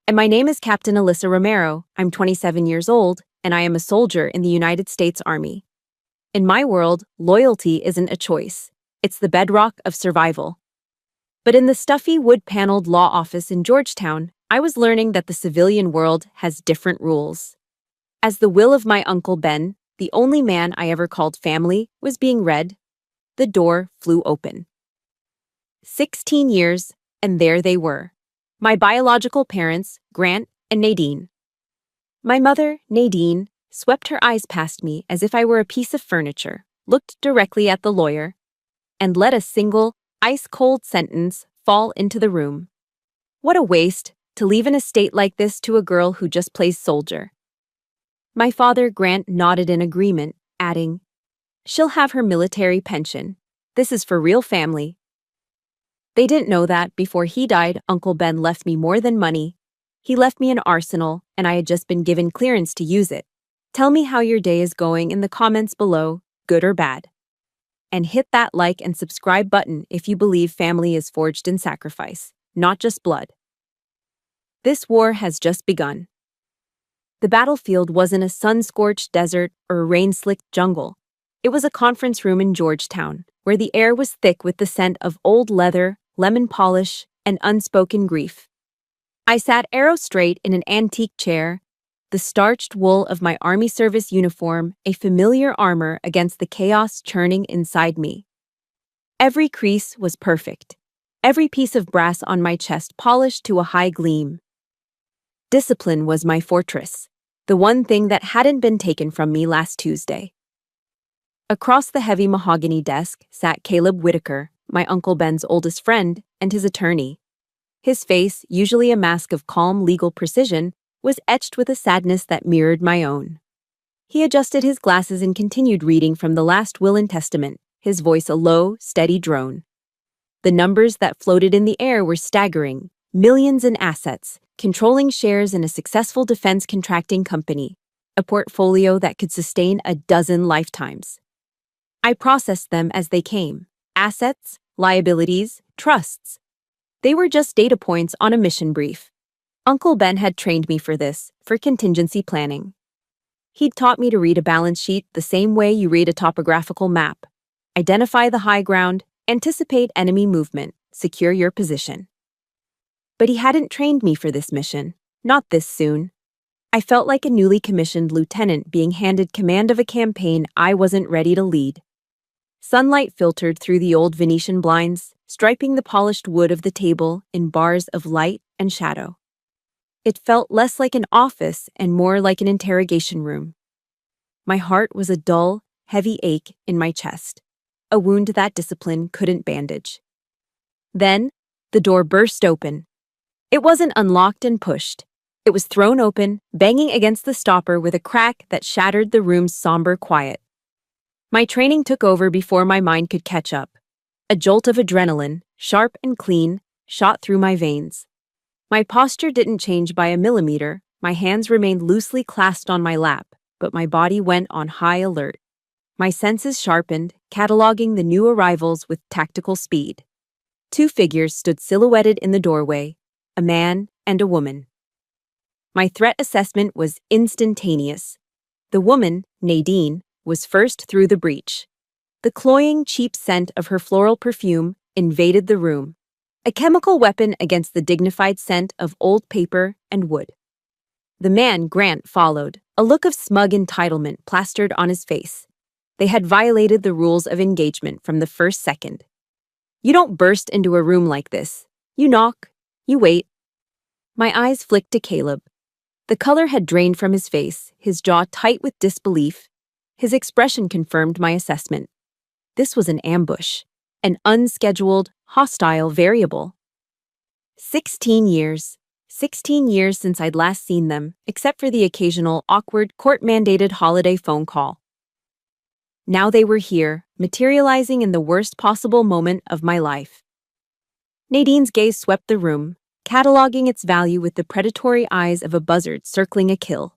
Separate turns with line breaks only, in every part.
And my name is Captain Alyssa Romero. I'm 27 years old, and I am a soldier in the United States Army. In my world, loyalty isn't a choice. It's the bedrock of survival. But in the stuffy wood-paneled law office in Georgetown, I was learning that the civilian world has different rules. As the will of my Uncle Ben, the only man I ever called family, was being read, the door flew open. 16 years, and there they were. My biological parents, Grant and Nadine. My mother, Nadine, swept her eyes past me as if I were a piece of furniture, looked directly at the lawyer, and let a single, ice-cold sentence fall into the room. What a waste to leave an estate like this to a girl who just plays soldier. My father, Grant, nodded in agreement, adding, "She'll have her military pension. This is for real family." They didn't know that before he died, Uncle Ben left me more than money. He left me an arsenal, and I had just been given clearance to use it. Tell me how your day is going in the comments below, good or bad. And hit that like and subscribe button if you believe family is forged in sacrifice, not just blood. This war has just begun. The battlefield wasn't a sun-scorched desert or a rain-slicked jungle. It was a conference room in Georgetown, where the air was thick with the scent of old leather, lemon polish, and unspoken grief. I sat arrow-straight in an antique chair, the starched wool of my Army service uniform a familiar armor against the chaos churning inside me. Every crease was perfect, every piece of brass on my chest polished to a high gleam. Discipline was my fortress, the one thing that hadn't been taken from me last Tuesday. Across the heavy mahogany desk sat Caleb Whitaker, my Uncle Ben's oldest friend, and his attorney. His face, usually a mask of calm legal precision, was etched with a sadness that mirrored my own. He adjusted his glasses and continued reading from the last will and testament, his voice a low, steady drone. The numbers that floated in the air were staggering, millions in assets, controlling shares in a successful defense contracting company, a portfolio that could sustain a dozen lifetimes. I processed them as they came. Assets, liabilities, trusts. They were just data points on a mission brief. Uncle Ben had trained me for this, for contingency planning. He'd taught me to read a balance sheet the same way you read a topographical map. Identify the high ground, anticipate enemy movement, secure your position. But he hadn't trained me for this mission, not this soon. I felt like a newly commissioned lieutenant being handed command of a campaign I wasn't ready to lead. Sunlight filtered through the old Venetian blinds, striping the polished wood of the table in bars of light and shadow. It felt less like an office and more like an interrogation room. My heart was a dull, heavy ache in my chest, a wound that discipline couldn't bandage. Then, the door burst open. It wasn't unlocked and pushed. It was thrown open, banging against the stopper with a crack that shattered the room's somber quiet. My training took over before my mind could catch up. A jolt of adrenaline, sharp and clean, shot through my veins. My posture didn't change by a millimeter, my hands remained loosely clasped on my lap, but my body went on high alert. My senses sharpened, cataloging the new arrivals with tactical speed. Two figures stood silhouetted in the doorway, a man and a woman. My threat assessment was instantaneous. The woman, Nadine, was first through the breach. The cloying, cheap scent of her floral perfume invaded the room, a chemical weapon against the dignified scent of old paper and wood. The man, Grant, followed, a look of smug entitlement plastered on his face. They had violated the rules of engagement from the first second. You don't burst into a room like this. You knock, you wait. My eyes flicked to Caleb. The color had drained from his face, his jaw tight with disbelief. His expression confirmed my assessment. This was an ambush, an unscheduled, hostile variable. 16 years. 16 years since I'd last seen them, except for the occasional awkward, court-mandated holiday phone call. Now they were here, materializing in the worst possible moment of my life. Nadine's gaze swept the room, cataloging its value with the predatory eyes of a buzzard circling a kill.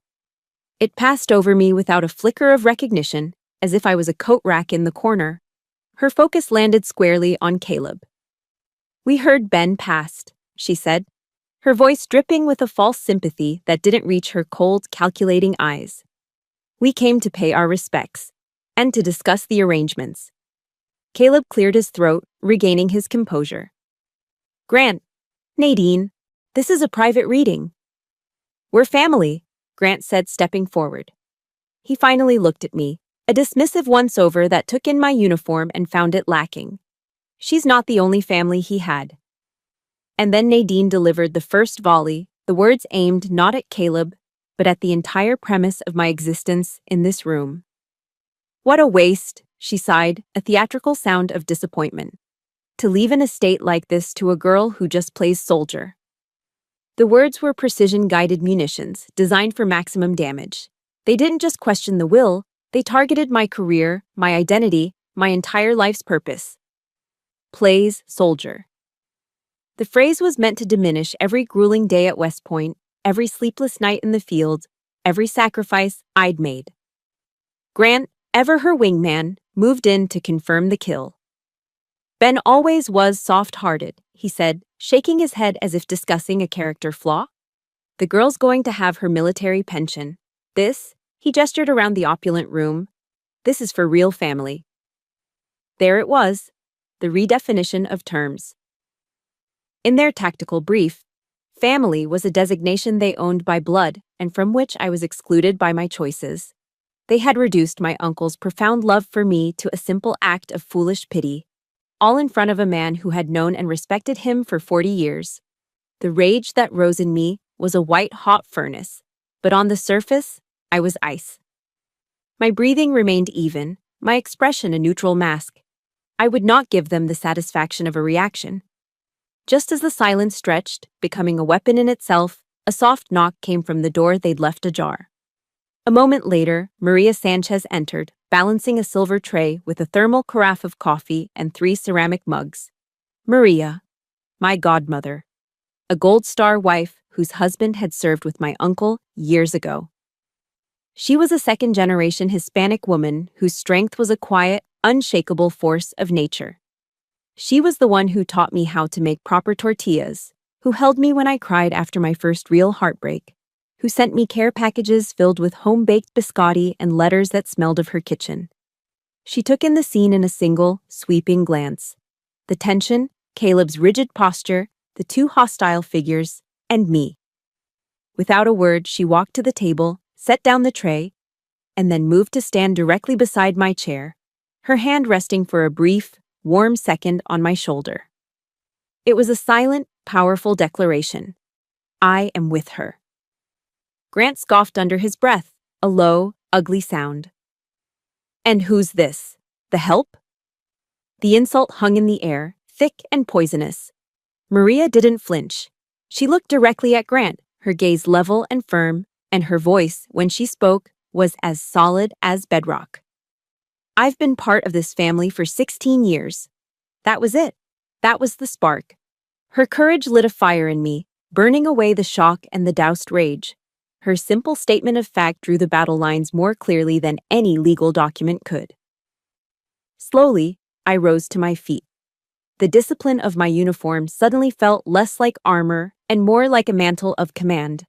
It passed over me without a flicker of recognition, as if I was a coat rack in the corner. Her focus landed squarely on Caleb. "We heard Ben passed," she said. her voice dripping with a false sympathy that didn't reach her cold, calculating eyes. We came to pay our respects and to discuss the arrangements. Caleb cleared his throat, regaining his composure. Grant, Nadine, this is a private reading. We're family, Grant said, stepping forward. He finally looked at me, a dismissive once-over that took in my uniform and found it lacking. She's not the only family he had. And then Nadine delivered the first volley, the words aimed not at Caleb, but at the entire premise of my existence in this room. What a waste, she sighed, a theatrical sound of disappointment. To leave an estate like this to a girl who just plays soldier. The words were precision-guided munitions, designed for maximum damage. They didn't just question the will, they targeted my career, my identity, my entire life's purpose. Plays soldier. The phrase was meant to diminish every grueling day at West Point, every sleepless night in the field, every sacrifice I'd made. Grant, ever her wingman, moved in to confirm the kill. Ben always was soft-hearted, he said, shaking his head as if discussing a character flaw. The girl's going to have her military pension. This, he gestured around the opulent room, this is for real family. There it was, the redefinition of terms. In their tactical brief, family was a designation they owned by blood and from which I was excluded by my choices. They had reduced my uncle's profound love for me to a simple act of foolish pity, all in front of a man who had known and respected him for 40 years. The rage that rose in me was a white-hot furnace, but on the surface, I was ice. My breathing remained even, my expression a neutral mask. I would not give them the satisfaction of a reaction. Just as the silence stretched, becoming a weapon in itself, a soft knock came from the door they'd left ajar. A moment later, Maria Sanchez entered, balancing a silver tray with a thermal carafe of coffee and 3 ceramic mugs. Maria, my godmother, a Gold Star wife whose husband had served with my uncle years ago. She was a second-generation Hispanic woman whose strength was a quiet, unshakable force of nature. She was the one who taught me how to make proper tortillas, who held me when I cried after my first real heartbreak, who sent me care packages filled with home-baked biscotti and letters that smelled of her kitchen. She took in the scene in a single, sweeping glance. The tension, Caleb's rigid posture, the 2 hostile figures, and me. Without a word, she walked to the table, set down the tray, and then moved to stand directly beside my chair, her hand resting for a brief, warm second on my shoulder. It was a silent, powerful declaration. I am with her. Grant scoffed under his breath, a low, ugly sound. And who's this? The help? The insult hung in the air, thick and poisonous. Maria didn't flinch. She looked directly at Grant, her gaze level and firm, and her voice, when she spoke, was as solid as bedrock. I've been part of this family for 16 years. That was it. That was the spark. Her courage lit a fire in me, burning away the shock and the doused rage. Her simple statement of fact drew the battle lines more clearly than any legal document could. Slowly, I rose to my feet. The discipline of my uniform suddenly felt less like armor and more like a mantle of command.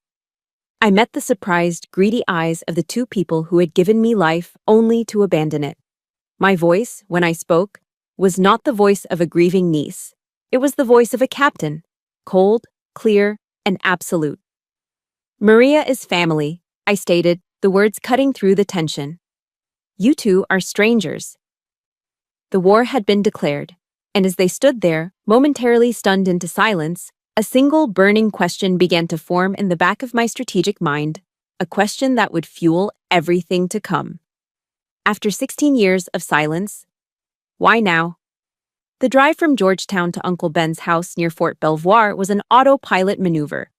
I met the surprised, greedy eyes of the 2 people who had given me life only to abandon it. My voice, when I spoke, was not the voice of a grieving niece. It was the voice of a captain, cold, clear, and absolute. Maria is family, I stated, the words cutting through the tension. You 2 are strangers. The war had been declared, and as they stood there, momentarily stunned into silence, a single burning question began to form in the back of my strategic mind, a question that would fuel everything to come. After 16 years of silence, why now? The drive from Georgetown to Uncle Ben's house near Fort Belvoir was an autopilot maneuver.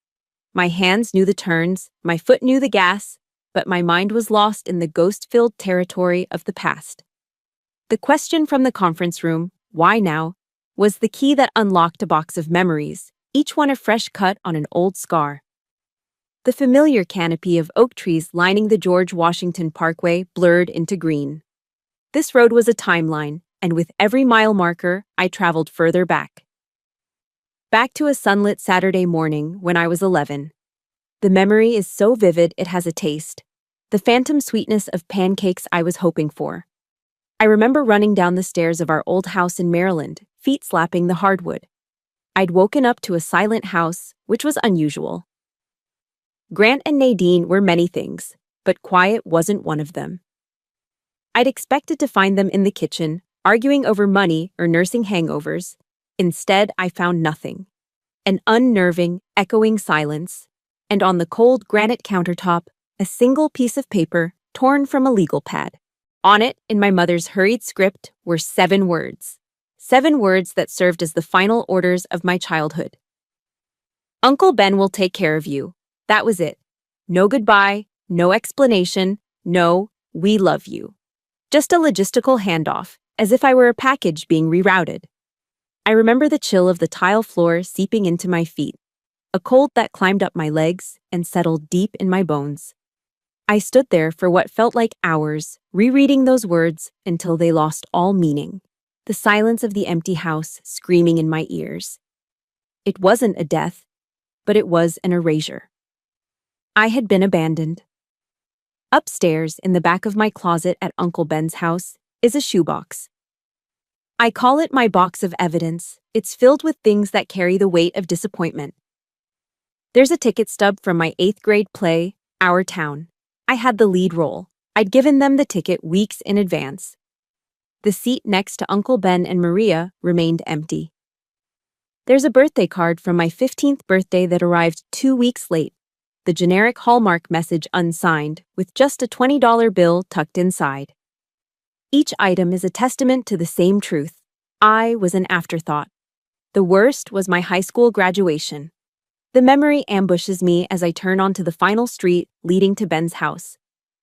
My hands knew the turns, my foot knew the gas, but my mind was lost in the ghost-filled territory of the past. The question from the conference room, why now, was the key that unlocked a box of memories, each one a fresh cut on an old scar. The familiar canopy of oak trees lining the George Washington Parkway blurred into green. This road was a timeline, and with every mile marker, I traveled further back. Back to a sunlit Saturday morning when I was 11. The memory is so vivid it has a taste. The phantom sweetness of pancakes I was hoping for. I remember running down the stairs of our old house in Maryland, feet slapping the hardwood. I'd woken up to a silent house, which was unusual. Grant and Nadine were many things, but quiet wasn't one of them. I'd expected to find them in the kitchen, arguing over money or nursing hangovers. Instead, I found nothing. An unnerving, echoing silence, and on the cold granite countertop, a single piece of paper torn from a legal pad. On it, in my mother's hurried script, were 7 words. 7 words that served as the final orders of my childhood. Uncle Ben will take care of you. That was it. No goodbye, no explanation, no, we love you. Just a logistical handoff, as if I were a package being rerouted. I remember the chill of the tile floor seeping into my feet, a cold that climbed up my legs and settled deep in my bones. I stood there for what felt like hours, rereading those words until they lost all meaning, the silence of the empty house screaming in my ears. It wasn't a death, but it was an erasure. I had been abandoned. Upstairs, in the back of my closet at Uncle Ben's house, is a shoebox. I call it my box of evidence. It's filled with things that carry the weight of disappointment. There's a ticket stub from my 8th grade play, Our Town. I had the lead role. I'd given them the ticket weeks in advance. The seat next to Uncle Ben and Maria remained empty. There's a birthday card from my 15th birthday that arrived 2 weeks late. The generic Hallmark message unsigned, with just a $20 bill tucked inside. Each item is a testament to the same truth. I was an afterthought. The worst was my high school graduation. The memory ambushes me as I turn onto the final street leading to Ben's house.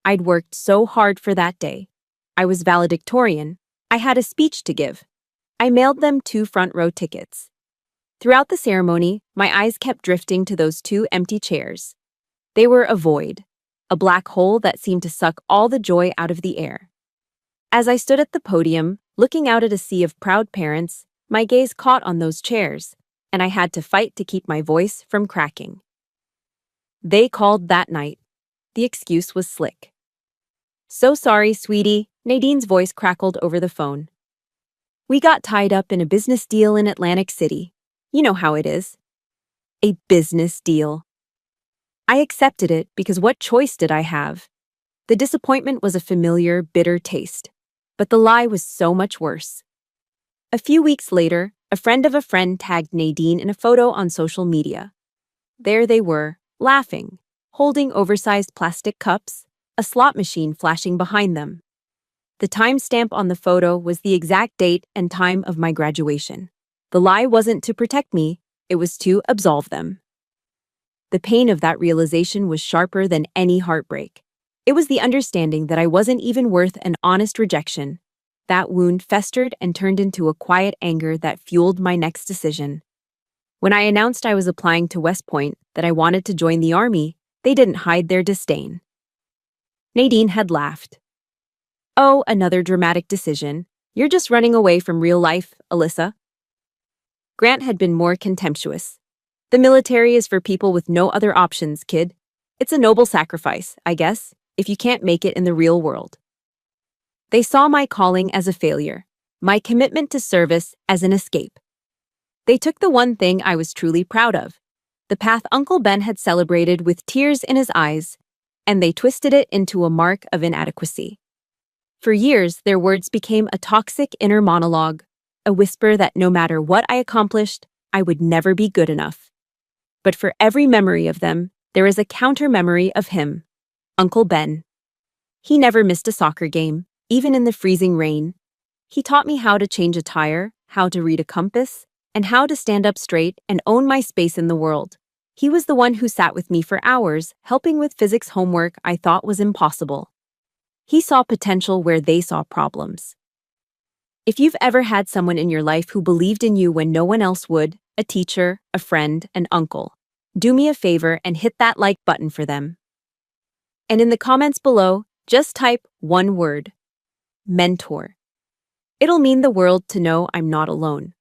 I'd worked so hard for that day. I was valedictorian. I had a speech to give. I mailed them 2 front-row tickets. Throughout the ceremony, my eyes kept drifting to those 2 empty chairs. They were a void, a black hole that seemed to suck all the joy out of the air. As I stood at the podium, looking out at a sea of proud parents, my gaze caught on those chairs, and I had to fight to keep my voice from cracking. They called that night. The excuse was slick. "So sorry, sweetie," Nadine's voice crackled over the phone. "We got tied up in a business deal in Atlantic City. You know how it is." A business deal. I accepted it because what choice did I have? The disappointment was a familiar, bitter taste, but the lie was so much worse. A few weeks later, a friend of a friend tagged Nadine in a photo on social media. There they were, laughing, holding oversized plastic cups, a slot machine flashing behind them. The timestamp on the photo was the exact date and time of my graduation. The lie wasn't to protect me, it was to absolve them. The pain of that realization was sharper than any heartbreak. It was the understanding that I wasn't even worth an honest rejection. That wound festered and turned into a quiet anger that fueled my next decision. When I announced I was applying to West Point, that I wanted to join the Army, they didn't hide their disdain. Nadine had laughed. "Oh, another dramatic decision. You're just running away from real life, Alyssa." Grant had been more contemptuous. "The military is for people with no other options, kid. It's a noble sacrifice, I guess, if you can't make it in the real world." They saw my calling as a failure, my commitment to service as an escape. They took the one thing I was truly proud of, the path Uncle Ben had celebrated with tears in his eyes, and they twisted it into a mark of inadequacy. For years, their words became a toxic inner monologue, a whisper that no matter what I accomplished, I would never be good enough. But for every memory of them, there is a counter-memory of him, Uncle Ben. He never missed a soccer game, even in the freezing rain. He taught me how to change a tire, how to read a compass, and how to stand up straight and own my space in the world. He was the one who sat with me for hours, helping with physics homework I thought was impossible. He saw potential where they saw problems. If you've ever had someone in your life who believed in you when no one else would, a teacher, a friend, an uncle, do me a favor and hit that like button for them. And in the comments below, just type one word: mentor. It'll mean the world to know I'm not alone.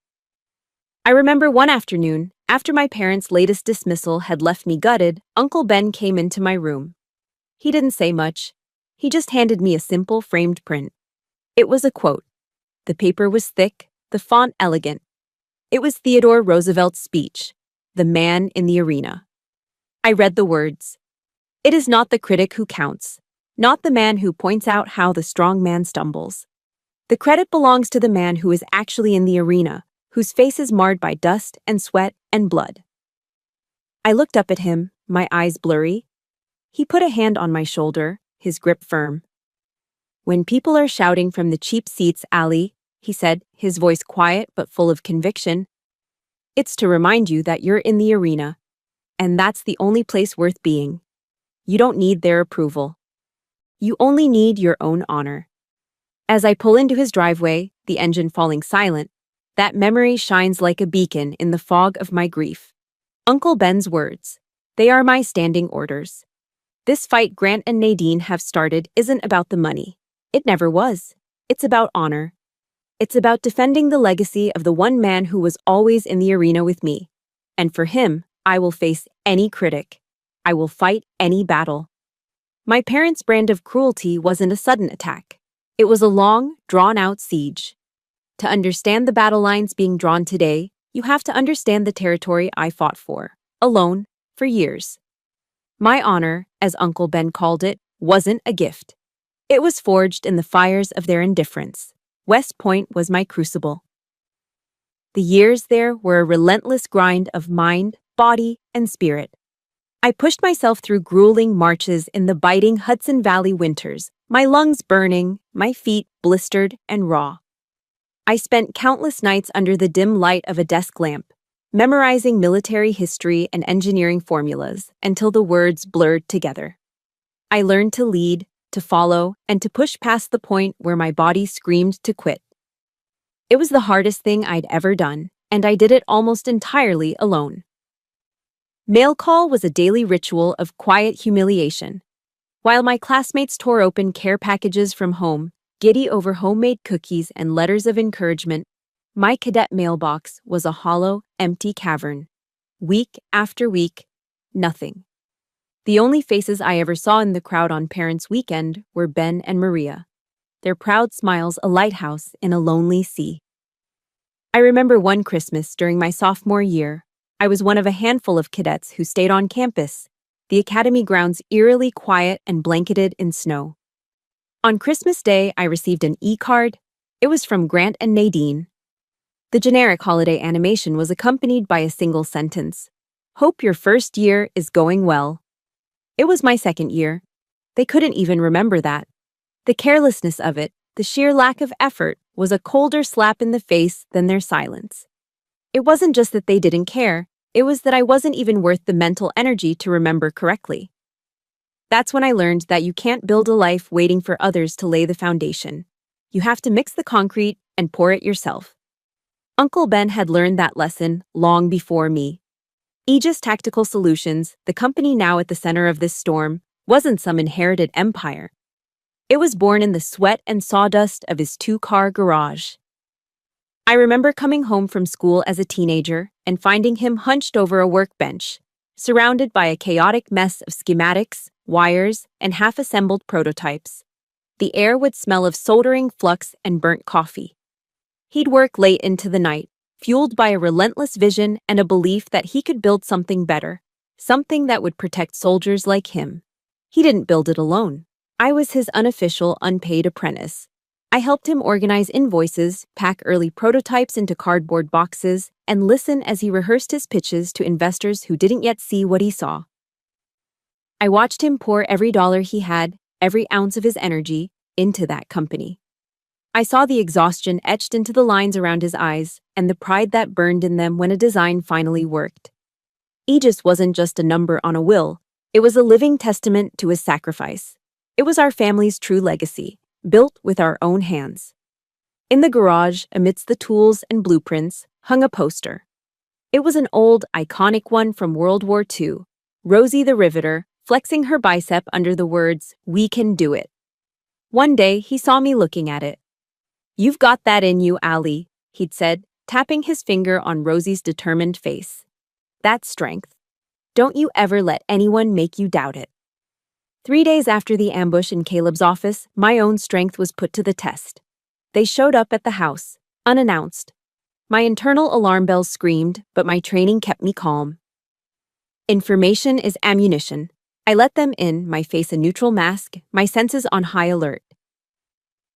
I remember one afternoon, After my parents' latest dismissal had left me gutted, Uncle Ben came into my room. He didn't say much. He just handed me a simple framed print. It was a quote. The paper was thick, the font elegant. It was Theodore Roosevelt's speech, "The Man in the Arena." I read the words. It is not the critic who counts, not the man who points out how the strong man stumbles. The credit belongs to the man who is actually in the arena, whose face is marred by dust and sweat and blood. I looked up at him, my eyes blurry. He put a hand on my shoulder, his grip firm. When people are shouting from the cheap seats, Ali, he said, his voice quiet but full of conviction, it's to remind you that you're in the arena, and that's the only place worth being. You don't need their approval. You only need your own honor. As I pull into his driveway, the engine falling silent, that memory shines like a beacon in the fog of my grief. Uncle Ben's words. They are my standing orders. This fight Grant and Nadine have started isn't about the money. It never was. It's about honor. It's about defending the legacy of the one man who was always in the arena with me. And for him, I will face any critic. I will fight any battle. My parents' brand of cruelty wasn't a sudden attack. It was a long, drawn-out siege. To understand the battle lines being drawn today, you have to understand the territory I fought for, alone, for years. My honor, as Uncle Ben called it, wasn't a gift. It was forged in the fires of their indifference. West Point was my crucible. The years there were a relentless grind of mind, body, and spirit. I pushed myself through grueling marches in the biting Hudson Valley winters, my lungs burning, my feet blistered and raw. I spent countless nights under the dim light of a desk lamp, memorizing military history and engineering formulas until the words blurred together. I learned to lead, to follow, and to push past the point where my body screamed to quit. It was the hardest thing I'd ever done, and I did it almost entirely alone. Mail call was a daily ritual of quiet humiliation. While my classmates tore open care packages from home, giddy over homemade cookies and letters of encouragement, my cadet mailbox was a hollow, empty cavern. Week after week, nothing. The only faces I ever saw in the crowd on Parents' Weekend were Ben and Maria, their proud smiles a lighthouse in a lonely sea. I remember one Christmas during my sophomore year, I was one of a handful of cadets who stayed on campus, the academy grounds eerily quiet and blanketed in snow. On Christmas Day, I received an e-card. It was from Grant and Nadine. The generic holiday animation was accompanied by a single sentence. Hope your first year is going well. It was my second year. They couldn't even remember that. The carelessness of it, the sheer lack of effort, was a colder slap in the face than their silence. It wasn't just that they didn't care, it was that I wasn't even worth the mental energy to remember correctly. That's when I learned that you can't build a life waiting for others to lay the foundation. You have to mix the concrete and pour it yourself. Uncle Ben had learned that lesson long before me. Aegis Tactical Solutions, the company now at the center of this storm, wasn't some inherited empire. It was born in the sweat and sawdust of his two-car garage. I remember coming home from school as a teenager and finding him hunched over a workbench, surrounded by a chaotic mess of schematics, wires, and half-assembled prototypes. The air would smell of soldering flux and burnt coffee. He'd work late into the night, fueled by a relentless vision and a belief that he could build something better, something that would protect soldiers like him. He didn't build it alone. I was his unofficial, unpaid apprentice. I helped him organize invoices, pack early prototypes into cardboard boxes, and listen as he rehearsed his pitches to investors who didn't yet see what he saw. I watched him pour every dollar he had, every ounce of his energy, into that company. I saw the exhaustion etched into the lines around his eyes, and the pride that burned in them when a design finally worked. Aegis wasn't just a number on a will, it was a living testament to his sacrifice. It was our family's true legacy, built with our own hands. In the garage, amidst the tools and blueprints, hung a poster. It was an old, iconic one from World War II, Rosie the Riveter, flexing her bicep under the words, "We can do it." One day, he saw me looking at it. "You've got that in you, Ali," he'd said, tapping his finger on Rosie's determined face. That's strength. Don't you ever let anyone make you doubt it. 3 days after the ambush in Caleb's office, my own strength was put to the test. They showed up at the house, unannounced. My internal alarm bells screamed, but my training kept me calm. Information is ammunition. I let them in, my face a neutral mask, my senses on high alert.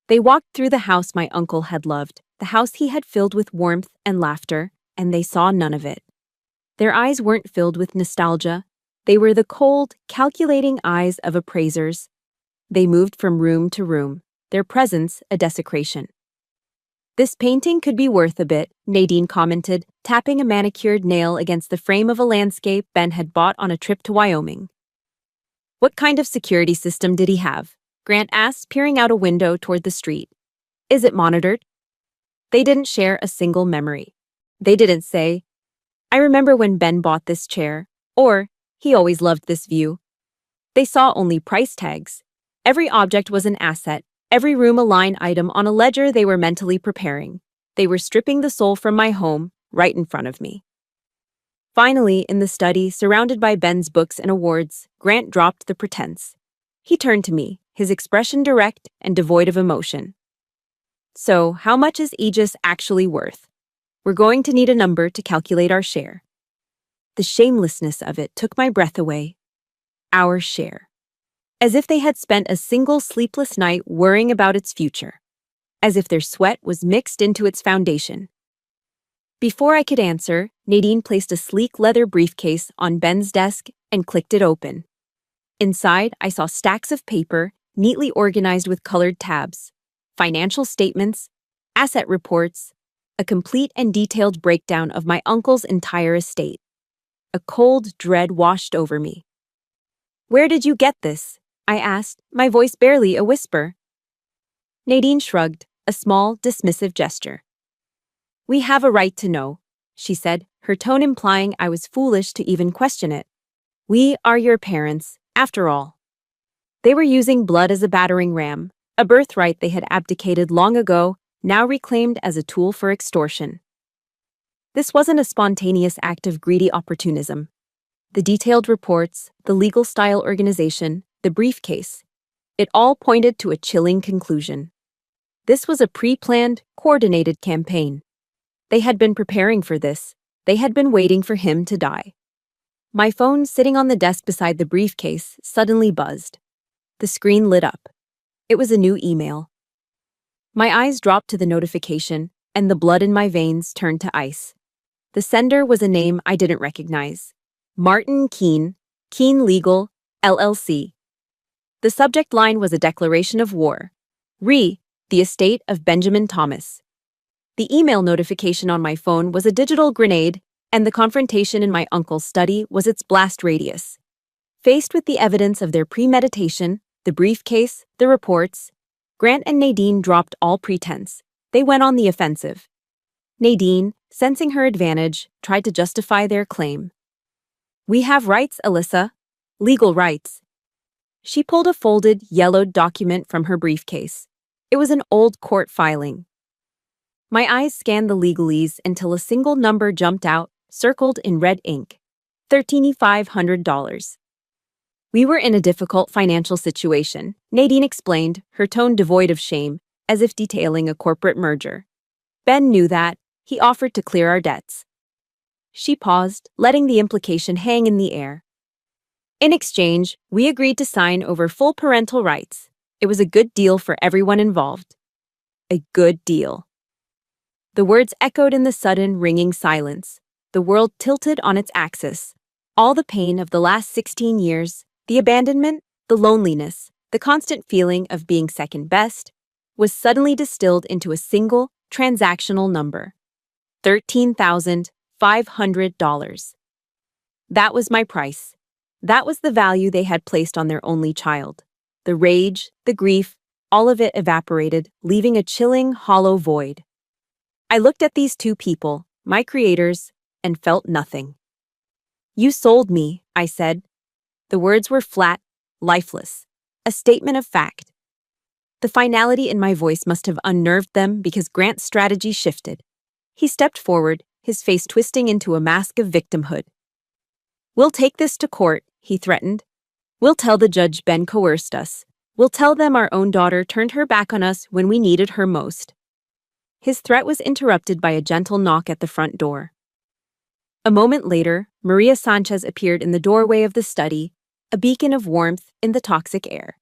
They walked through the house my uncle had loved, the house he had filled with warmth and laughter, and they saw none of it. Their eyes weren't filled with nostalgia. They were the cold, calculating eyes of appraisers. They moved from room to room, their presence a desecration. This painting could be worth a bit, Nadine commented, tapping a manicured nail against the frame of a landscape Ben had bought on a trip to Wyoming. What kind of security system did he have? Grant asked, peering out a window toward the street. Is it monitored? They didn't share a single memory. They didn't say, I remember when Ben bought this chair, or he always loved this view. They saw only price tags. Every object was an asset, every room a line item on a ledger they were mentally preparing. They were stripping the soul from my home, right in front of me. Finally, in the study, surrounded by Ben's books and awards, Grant dropped the pretense. He turned to me, his expression direct and devoid of emotion. So, how much is Aegis actually worth? We're going to need a number to calculate our share. The shamelessness of it took my breath away. Our share. As if they had spent a single sleepless night worrying about its future. As if their sweat was mixed into its foundation. Before I could answer, Nadine placed a sleek leather briefcase on Ben's desk and clicked it open. Inside, I saw stacks of paper, neatly organized with colored tabs, financial statements, asset reports, a complete and detailed breakdown of my uncle's entire estate. A cold dread washed over me. Where did you get this? I asked, my voice barely a whisper. Nadine shrugged, a small, dismissive gesture. We have a right to know, she said, her tone implying I was foolish to even question it. We are your parents, after all. They were using blood as a battering ram, a birthright they had abdicated long ago, now reclaimed as a tool for extortion. This wasn't a spontaneous act of greedy opportunism. The detailed reports, the legal-style organization, the briefcase, it all pointed to a chilling conclusion. This was a pre-planned, coordinated campaign. They had been preparing for this. They had been waiting for him to die. My phone, sitting on the desk beside the briefcase, suddenly buzzed. The screen lit up. It was a new email. My eyes dropped to the notification, and the blood in my veins turned to ice. The sender was a name I didn't recognize. Martin Keene, Keene Legal, LLC. The subject line was a declaration of war. Re, the estate of Benjamin Thomas. The email notification on my phone was a digital grenade, and the confrontation in my uncle's study was its blast radius. Faced with the evidence of their premeditation, the briefcase, the reports, Grant and Nadine dropped all pretense. They went on the offensive. Nadine, sensing her advantage, tried to justify their claim. We have rights, Alyssa. Legal rights. She pulled a folded, yellowed document from her briefcase. It was an old court filing. My eyes scanned the legalese until a single number jumped out, circled in red ink. $1,300. We were in a difficult financial situation, Nadine explained, her tone devoid of shame, as if detailing a corporate merger. Ben knew that. He offered to clear our debts. She paused, letting the implication hang in the air. In exchange, we agreed to sign over full parental rights. It was a good deal for everyone involved. A good deal. The words echoed in the sudden, ringing silence. The world tilted on its axis. All the pain of the last 16 years, the abandonment, the loneliness, the constant feeling of being second best, was suddenly distilled into a single, transactional number. $13,500. That was my price. That was the value they had placed on their only child. The rage, the grief, all of it evaporated, leaving a chilling, hollow void. I looked at these two people, my creators, and felt nothing. You sold me, I said. The words were flat, lifeless, a statement of fact. The finality in my voice must have unnerved them because Grant's strategy shifted. He stepped forward, his face twisting into a mask of victimhood. "We'll take this to court," he threatened. "We'll tell the judge Ben coerced us. We'll tell them our own daughter turned her back on us when we needed her most." His threat was interrupted by a gentle knock at the front door. A moment later, Maria Sanchez appeared in the doorway of the study, a beacon of warmth in the toxic air.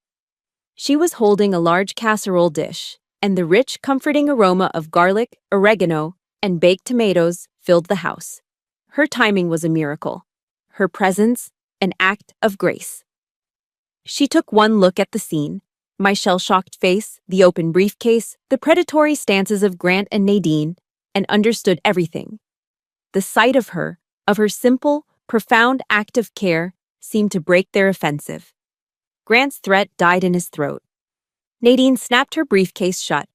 She was holding a large casserole dish, and the rich, comforting aroma of garlic, oregano, and baked tomatoes filled the house. Her timing was a miracle. Her presence, an act of grace. She took one look at the scene, my shell-shocked face, the open briefcase, the predatory stances of Grant and Nadine, and understood everything. The sight of her simple, profound act of care, seemed to break their offensive. Grant's threat died in his throat. Nadine snapped her briefcase shut.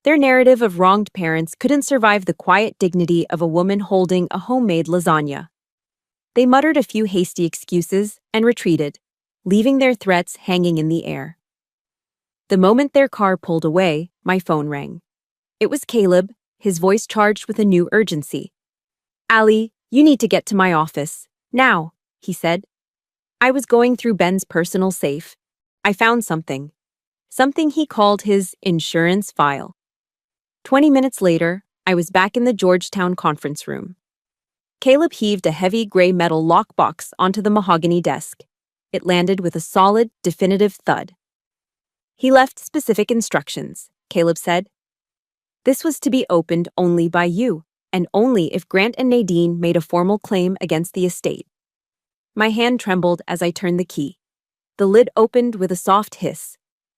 Their narrative of wronged parents couldn't survive the quiet dignity of a woman holding a homemade lasagna. They muttered a few hasty excuses and retreated, leaving their threats hanging in the air. The moment their car pulled away, my phone rang. It was Caleb, his voice charged with a new urgency. "Allie, you need to get to my office. Now," he said. "I was going through Ben's personal safe. I found something. Something he called his insurance file." 20 minutes later, I was back in the Georgetown conference room. Caleb heaved a heavy gray metal lockbox onto the mahogany desk. It landed with a solid, definitive thud. "He left specific instructions," Caleb said. "This was to be opened only by you, and only if Grant and Nadine made a formal claim against the estate." My hand trembled as I turned the key. The lid opened with a soft hiss.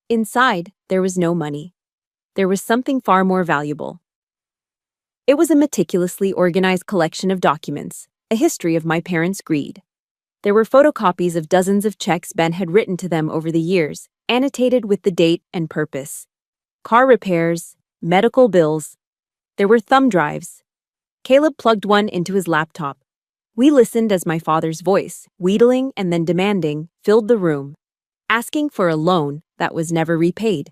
Inside, there was no money. There was something far more valuable. It was a meticulously organized collection of documents, a history of my parents' greed. There were photocopies of dozens of checks Ben had written to them over the years, annotated with the date and purpose. Car repairs, medical bills. There were thumb drives. Caleb plugged one into his laptop. We listened as my father's voice, wheedling and then demanding, filled the room, asking for a loan that was never repaid.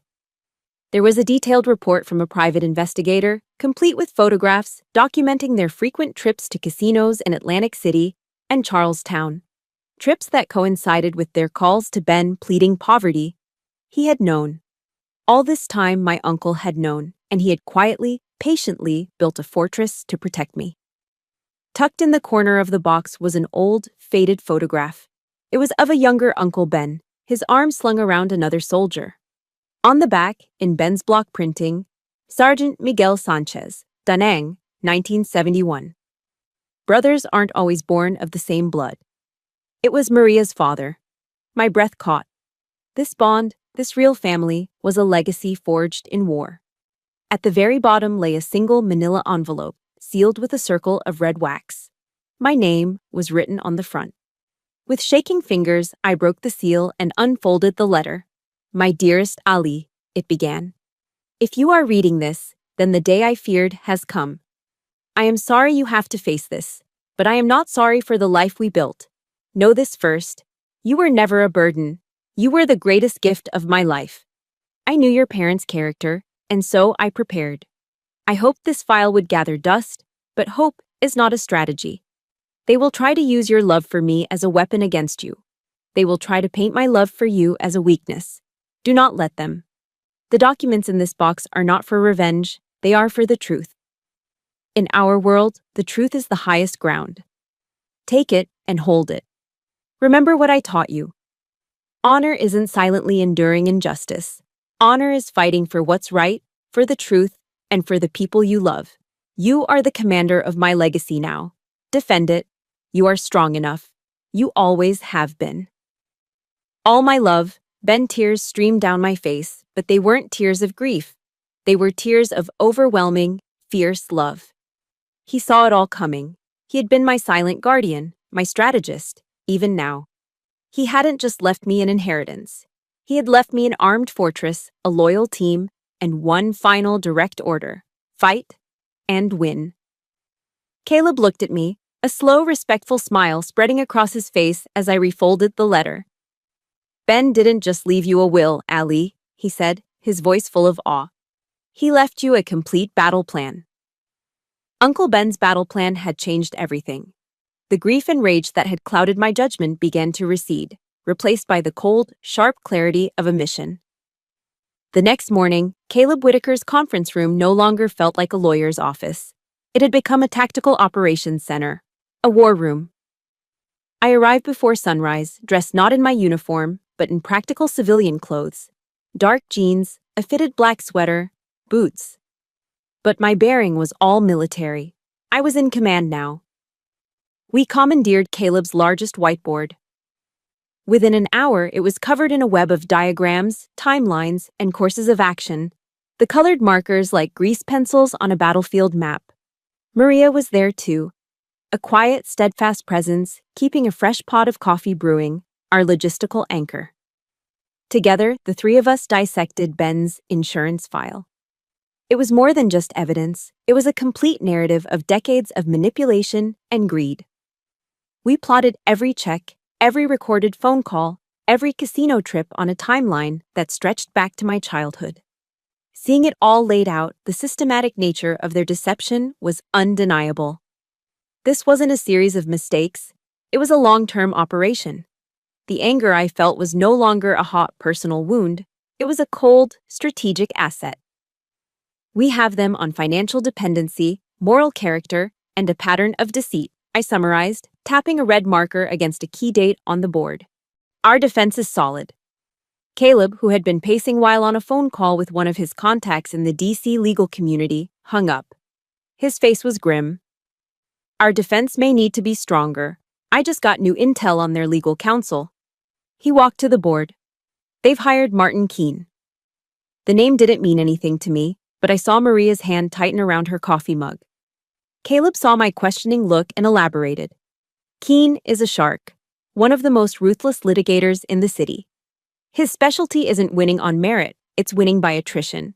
There was a detailed report from a private investigator, complete with photographs documenting their frequent trips to casinos in Atlantic City and Charlestown. Trips that coincided with their calls to Ben pleading poverty. He had known. All this time my uncle had known, and he had quietly, patiently built a fortress to protect me. Tucked in the corner of the box was an old, faded photograph. It was of a younger Uncle Ben, his arm slung around another soldier. On the back, in Ben's block printing, Sergeant Miguel Sanchez, Da Nang, 1971. Brothers aren't always born of the same blood. It was Maria's father. My breath caught. This bond, this real family, was a legacy forged in war. At the very bottom lay a single manila envelope, sealed with a circle of red wax. My name was written on the front. With shaking fingers, I broke the seal and unfolded the letter. "My dearest Ali," it began. "If you are reading this, then the day I feared has come. I am sorry you have to face this, but I am not sorry for the life we built. Know this first. You were never a burden. You were the greatest gift of my life. I knew your parents' character, and so I prepared. I hoped this file would gather dust, but hope is not a strategy. They will try to use your love for me as a weapon against you. They will try to paint my love for you as a weakness. Do not let them. The documents in this box are not for revenge, they are for the truth. In our world, the truth is the highest ground. Take it and hold it. Remember what I taught you. Honor isn't silently enduring injustice. Honor is fighting for what's right, for the truth, and for the people you love. You are the commander of my legacy now. Defend it. You are strong enough. You always have been." All my love, Ben. Tears streamed down my face, but they weren't tears of grief. They were tears of overwhelming, fierce love. He saw it all coming. He had been my silent guardian, my strategist, even now. He hadn't just left me an inheritance. He had left me an armed fortress, a loyal team, and one final direct order: fight and win. Caleb looked at me, a slow, respectful smile spreading across his face as I refolded the letter. "Ben didn't just leave you a will, Ali," he said, his voice full of awe. "He left you a complete battle plan." Uncle Ben's battle plan had changed everything. The The grief and rage that had clouded my judgment began to recede, replaced by the cold, sharp clarity of a mission. The next morning, Caleb Whitaker's conference room no longer felt like a lawyer's office. It had become a tactical operations center, a war room. I arrived before sunrise, dressed not in my uniform, but in practical civilian clothes. Dark jeans, a fitted black sweater, boots. But my bearing was all military. I was in command now. We commandeered Caleb's largest whiteboard. Within an hour, it was covered in a web of diagrams, timelines, and courses of action, the colored markers like grease pencils on a battlefield map. Maria was there too, a quiet, steadfast presence, keeping a fresh pot of coffee brewing, our logistical anchor. Together, the three of us dissected Ben's insurance file. It was more than just evidence, it was a complete narrative of decades of manipulation and greed. We plotted every check, every recorded phone call, every casino trip on a timeline that stretched back to my childhood. Seeing it all laid out, the systematic nature of their deception was undeniable. This wasn't a series of mistakes, it was a long-term operation. The anger I felt was no longer a hot personal wound, it was a cold, strategic asset. We have them on financial dependency, moral character, and a pattern of deceit, I summarized, tapping a red marker against a key date on the board. Our defense is solid. Caleb, who had been pacing while on a phone call with one of his contacts in the DC legal community, hung up. His face was grim. Our defense may need to be stronger. I just got new intel on their legal counsel. He walked to the board. They've hired Martin Keene. The name didn't mean anything to me, but I saw Maria's hand tighten around her coffee mug. Caleb saw my questioning look and elaborated. Keene is a shark, one of the most ruthless litigators in the city. His specialty isn't winning on merit, it's winning by attrition.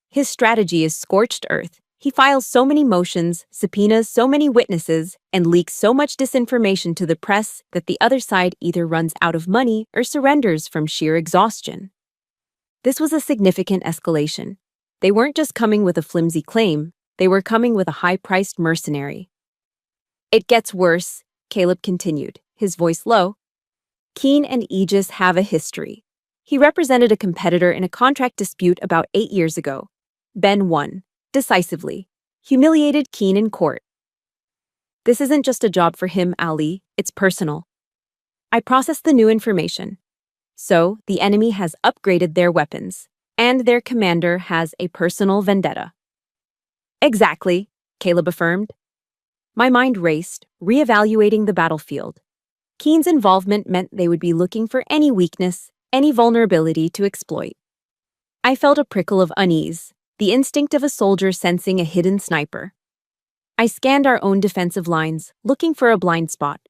His strategy is scorched earth. He files so many motions, subpoenas so many witnesses, and leaks so much disinformation to the press that the other side either runs out of money or surrenders from sheer exhaustion. This was a significant escalation. They weren't just coming with a flimsy claim, they were coming with a high-priced mercenary. It gets worse, Caleb continued, his voice low. Keene and Aegis have a history. He represented a competitor in a contract dispute about 8 years ago. Ben won. Decisively, humiliated Keene in court. This isn't just a job for him, Ali, it's personal. I processed the new information. So, the enemy has upgraded their weapons, and their commander has a personal vendetta. Exactly, Caleb affirmed. My mind raced, reevaluating the battlefield. Keene's involvement meant they would be looking for any weakness, any vulnerability to exploit. I felt a prickle of unease, the instinct of a soldier sensing a hidden sniper. I scanned our own defensive lines, looking for a blind spot.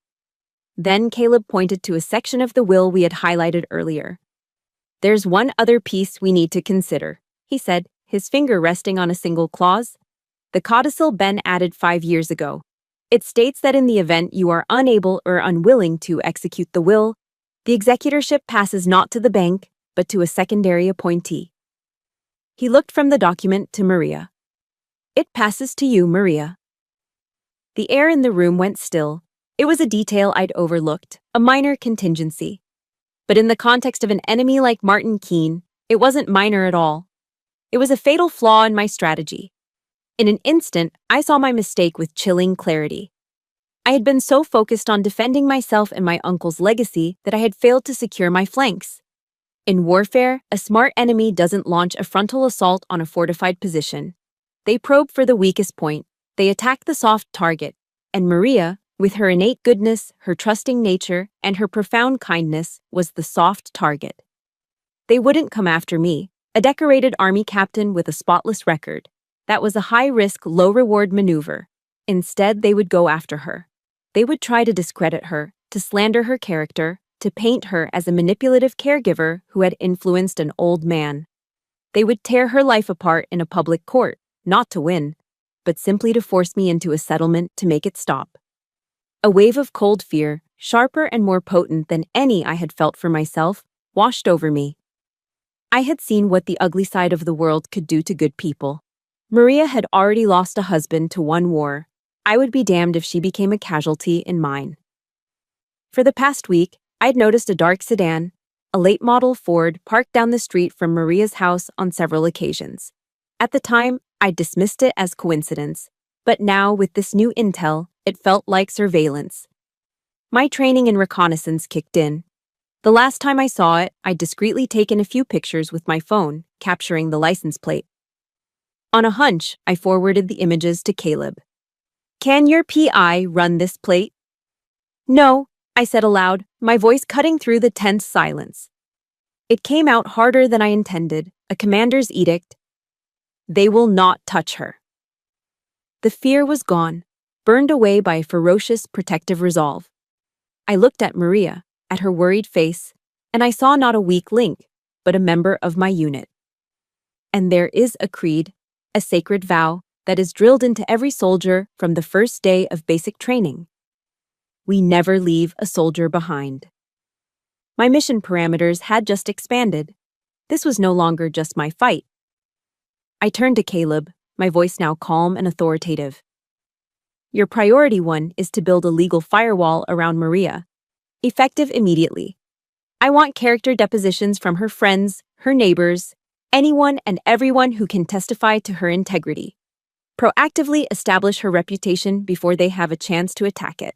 Then Caleb pointed to a section of the will we had highlighted earlier. There's one other piece we need to consider, he said, his finger resting on a single clause. The codicil Ben added 5 years ago. It states that in the event you are unable or unwilling to execute the will, the executorship passes not to the bank, but to a secondary appointee. He looked from the document to Maria. It passes to you, Maria. The air in the room went still. It was a detail I'd overlooked, a minor contingency. But in the context of an enemy like Martin Keene, it wasn't minor at all. It was a fatal flaw in my strategy. In an instant, I saw my mistake with chilling clarity. I had been so focused on defending myself and my uncle's legacy that I had failed to secure my flanks. In warfare, a smart enemy doesn't launch a frontal assault on a fortified position. They probe for the weakest point, they attack the soft target, and Maria, with her innate goodness, her trusting nature, and her profound kindness, was the soft target. They wouldn't come after me, a decorated army captain with a spotless record. That was a high-risk, low-reward maneuver. Instead, they would go after her. They would try to discredit her, to slander her character, to paint her as a manipulative caregiver who had influenced an old man. They would tear her life apart in a public court, not to win, but simply to force me into a settlement to make it stop. A wave of cold fear, sharper and more potent than any I had felt for myself, washed over me. I had seen what the ugly side of the world could do to good people. Maria had already lost a husband to one war. I would be damned if she became a casualty in mine. For the past week, I'd noticed a dark sedan, a late model Ford, parked down the street from Maria's house on several occasions. At the time, I dismissed it as coincidence, but now with this new intel, it felt like surveillance. My training in reconnaissance kicked in. The last time I saw it, I'd discreetly taken a few pictures with my phone, capturing the license plate. On a hunch, I forwarded the images to Caleb. "Can your PI run this plate?" "No," I said aloud, my voice cutting through the tense silence. It came out harder than I intended, a commander's edict. They will not touch her. The fear was gone, burned away by a ferocious, protective resolve. I looked at Maria, at her worried face, and I saw not a weak link, but a member of my unit. And there is a creed, a sacred vow, that is drilled into every soldier from the first day of basic training. We never leave a soldier behind. My mission parameters had just expanded. This was no longer just my fight. I turned to Caleb, my voice now calm and authoritative. Your priority one is to build a legal firewall around Maria. Effective immediately. I want character depositions from her friends, her neighbors, anyone and everyone who can testify to her integrity. Proactively establish her reputation before they have a chance to attack it.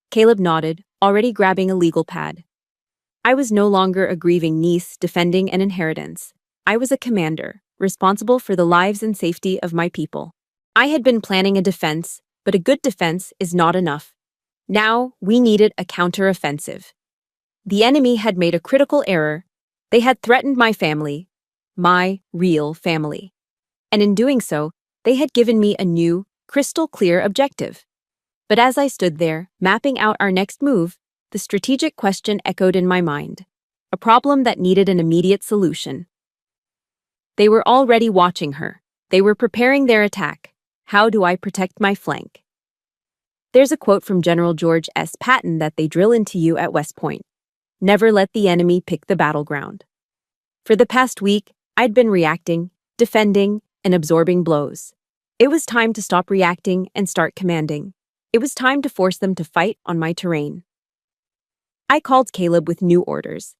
Caleb nodded, already grabbing a legal pad. I was no longer a grieving niece defending an inheritance. I was a commander, responsible for the lives and safety of my people. I had been planning a defense, but a good defense is not enough. Now, we needed a counter-offensive. The enemy had made a critical error. They had threatened my family, my real family. And in doing so, they had given me a new, crystal-clear objective. But as I stood there, mapping out our next move, the strategic question echoed in my mind, a problem that needed an immediate solution. They were already watching her. They were preparing their attack. How do I protect my flank? There's a quote from General George S. Patton that they drill into you at West Point. Never let the enemy pick the battleground. For the past week, I'd been reacting, defending, and absorbing blows. It was time to stop reacting and start commanding. It was time to force them to fight on my terrain. I called Caleb with new orders.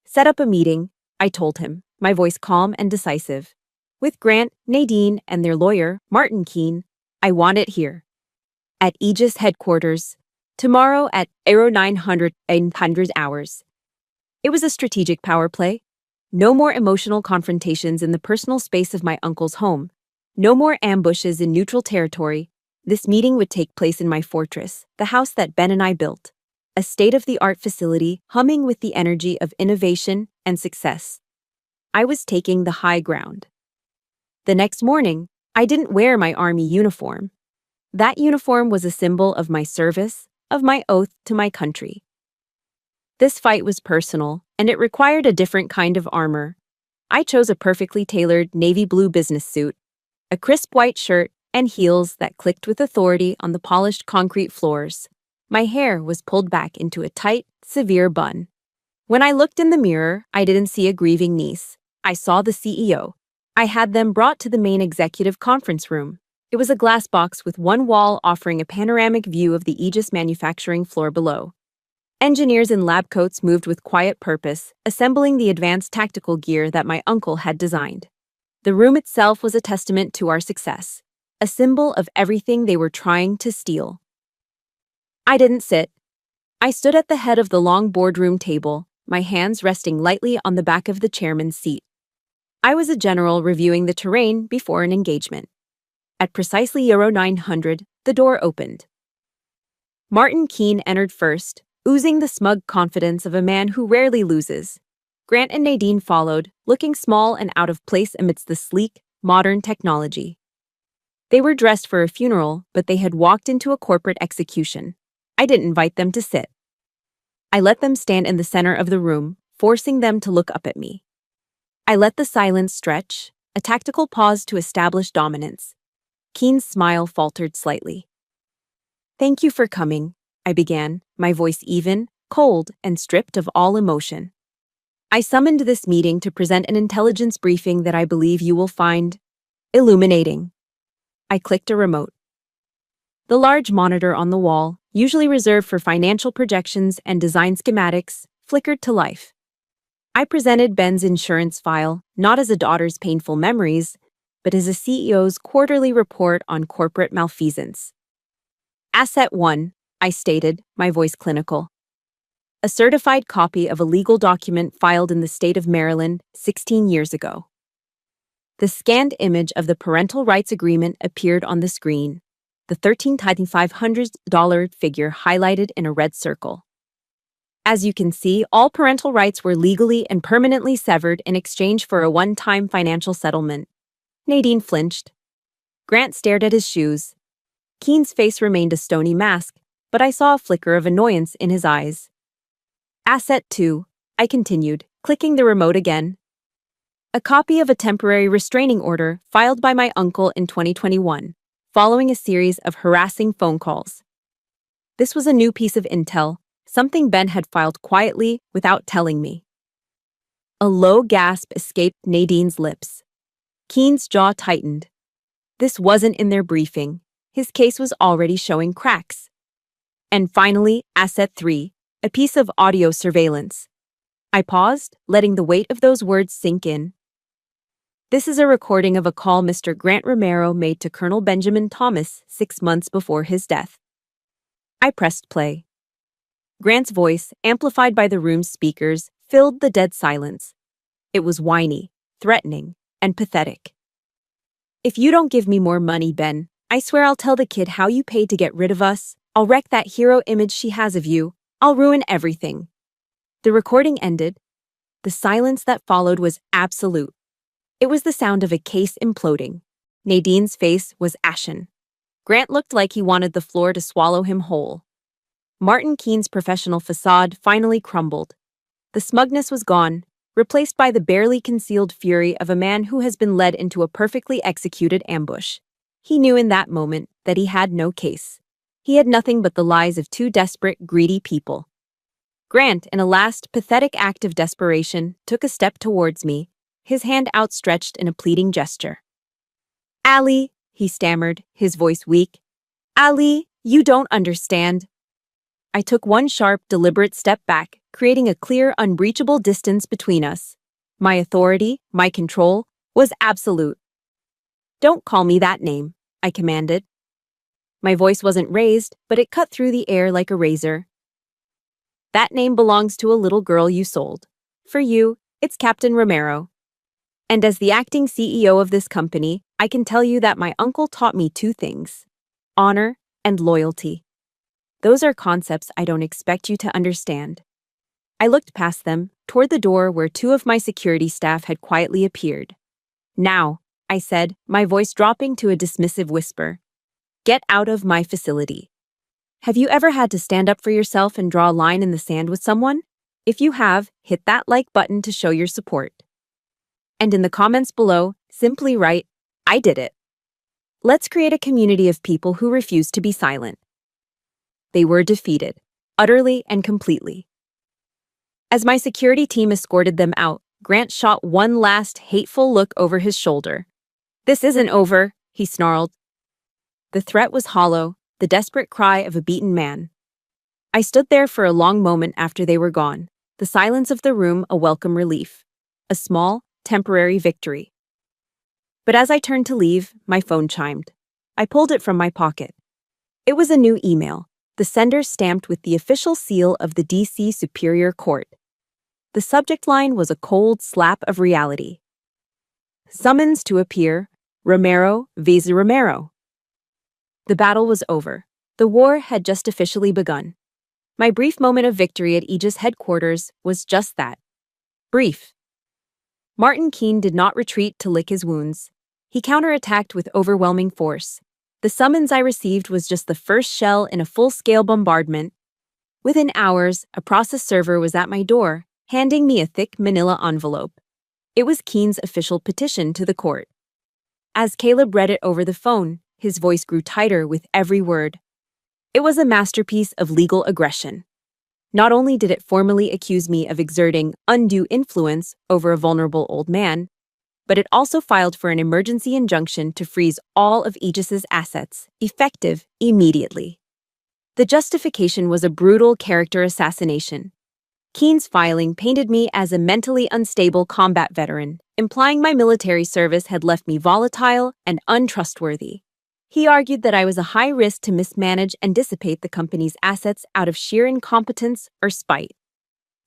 Set up a meeting, I told him, my voice calm and decisive. With Grant, Nadine, and their lawyer, Martin Keene, I want it here. At Aegis headquarters, tomorrow at 900 hours. It was a strategic power play. No more emotional confrontations in the personal space of my uncle's home. No more ambushes in neutral territory. This meeting would take place in my fortress, the house that Ben and I built. A state-of-the-art facility humming with the energy of innovation and success. I was taking the high ground. The next morning, I didn't wear my army uniform. That uniform was a symbol of my service, of my oath to my country. This fight was personal, and it required a different kind of armor. I chose a perfectly tailored navy blue business suit, a crisp white shirt, and heels that clicked with authority on the polished concrete floors. My hair was pulled back into a tight, severe bun. When I looked in the mirror, I didn't see a grieving niece. I saw the CEO. I had them brought to the main executive conference room. It was a glass box with one wall offering a panoramic view of the Aegis manufacturing floor below. Engineers in lab coats moved with quiet purpose, assembling the advanced tactical gear that my uncle had designed. The room itself was a testament to our success, a symbol of everything they were trying to steal. I didn't sit. I stood at the head of the long boardroom table, my hands resting lightly on the back of the chairman's seat. I was a general reviewing the terrain before an engagement. At precisely 900, the door opened. Martin Keene entered first, oozing the smug confidence of a man who rarely loses. Grant and Nadine followed, looking small and out of place amidst the sleek, modern technology. They were dressed for a funeral, but they had walked into a corporate execution. I didn't invite them to sit. I let them stand in the center of the room, forcing them to look up at me. I let the silence stretch, a tactical pause to establish dominance. Keene's smile faltered slightly. "Thank you for coming," I began, my voice even, cold, and stripped of all emotion. "I summoned this meeting to present an intelligence briefing that I believe you will find illuminating." I clicked a remote. The large monitor on the wall, usually reserved for financial projections and design schematics, flickered to life. I presented Ben's insurance file, not as a daughter's painful memories, but as a CEO's quarterly report on corporate malfeasance. Asset 1, I stated, my voice clinical. A certified copy of a legal document filed in the state of Maryland 16 years ago. The scanned image of the parental rights agreement appeared on the screen, the $13,500 figure highlighted in a red circle. As you can see, all parental rights were legally and permanently severed in exchange for a one-time financial settlement. Nadine flinched. Grant stared at his shoes. Keen's face remained a stony mask, but I saw a flicker of annoyance in his eyes. Asset 2, I continued, clicking the remote again. A copy of a temporary restraining order filed by my uncle in 2021, following a series of harassing phone calls. This was a new piece of intel, something Ben had filed quietly without telling me. A low gasp escaped Nadine's lips. Keen's jaw tightened. This wasn't in their briefing. His case was already showing cracks. And finally, Asset 3, a piece of audio surveillance. I paused, letting the weight of those words sink in. This is a recording of a call Mr. Grant Romero made to Colonel Benjamin Thomas 6 months before his death. I pressed play. Grant's voice, amplified by the room's speakers, filled the dead silence. It was whiny, threatening, and pathetic. If you don't give me more money, Ben, I swear I'll tell the kid how you paid to get rid of us. I'll wreck that hero image she has of you. I'll ruin everything. The recording ended. The silence that followed was absolute. It was the sound of a case imploding. Nadine's face was ashen. Grant looked like he wanted the floor to swallow him whole. Martin Keen's professional facade finally crumbled. The smugness was gone, replaced by the barely concealed fury of a man who has been led into a perfectly executed ambush. He knew in that moment that he had no case. He had nothing but the lies of two desperate, greedy people. Grant, in a last, pathetic act of desperation, took a step towards me, his hand outstretched in a pleading gesture. "Allie," he stammered, his voice weak. "Allie, you don't understand." I took one sharp, deliberate step back, creating a clear, unbreachable distance between us. My authority, my control, was absolute. "Don't call me that name," I commanded. My voice wasn't raised, but it cut through the air like a razor. "That name belongs to a little girl you sold. For you, it's Captain Romero. And as the acting CEO of this company, I can tell you that my uncle taught me two things: honor and loyalty. Those are concepts I don't expect you to understand." I looked past them, toward the door where two of my security staff had quietly appeared. "Now," I said, my voice dropping to a dismissive whisper, "get out of my facility." Have you ever had to stand up for yourself and draw a line in the sand with someone? If you have, hit that like button to show your support. And in the comments below, simply write, "I did it." Let's create a community of people who refuse to be silent. They were defeated, utterly and completely. As my security team escorted them out, Grant shot one last hateful look over his shoulder. "This isn't over," he snarled. The threat was hollow, the desperate cry of a beaten man. I stood there for a long moment after they were gone, the silence of the room a welcome relief, a small, temporary victory. But as I turned to leave, my phone chimed. I pulled it from my pocket. It was a new email, the sender stamped with the official seal of the D.C. Superior Court. The subject line was a cold slap of reality. Summons to appear, Romero vs. Romero. The battle was over. The war had just officially begun. My brief moment of victory at Aegis headquarters was just that. Brief. Martin Keen did not retreat to lick his wounds. He counterattacked with overwhelming force. The summons I received was just the first shell in a full-scale bombardment. Within hours, a process server was at my door, handing me a thick manila envelope. It was Keen's official petition to the court. As Caleb read it over the phone, his voice grew tighter with every word. It was a masterpiece of legal aggression. Not only did it formally accuse me of exerting undue influence over a vulnerable old man, but it also filed for an emergency injunction to freeze all of Aegis's assets, effective immediately. The justification was a brutal character assassination. Keen's filing painted me as a mentally unstable combat veteran, implying my military service had left me volatile and untrustworthy. He argued that I was a high risk to mismanage and dissipate the company's assets out of sheer incompetence or spite.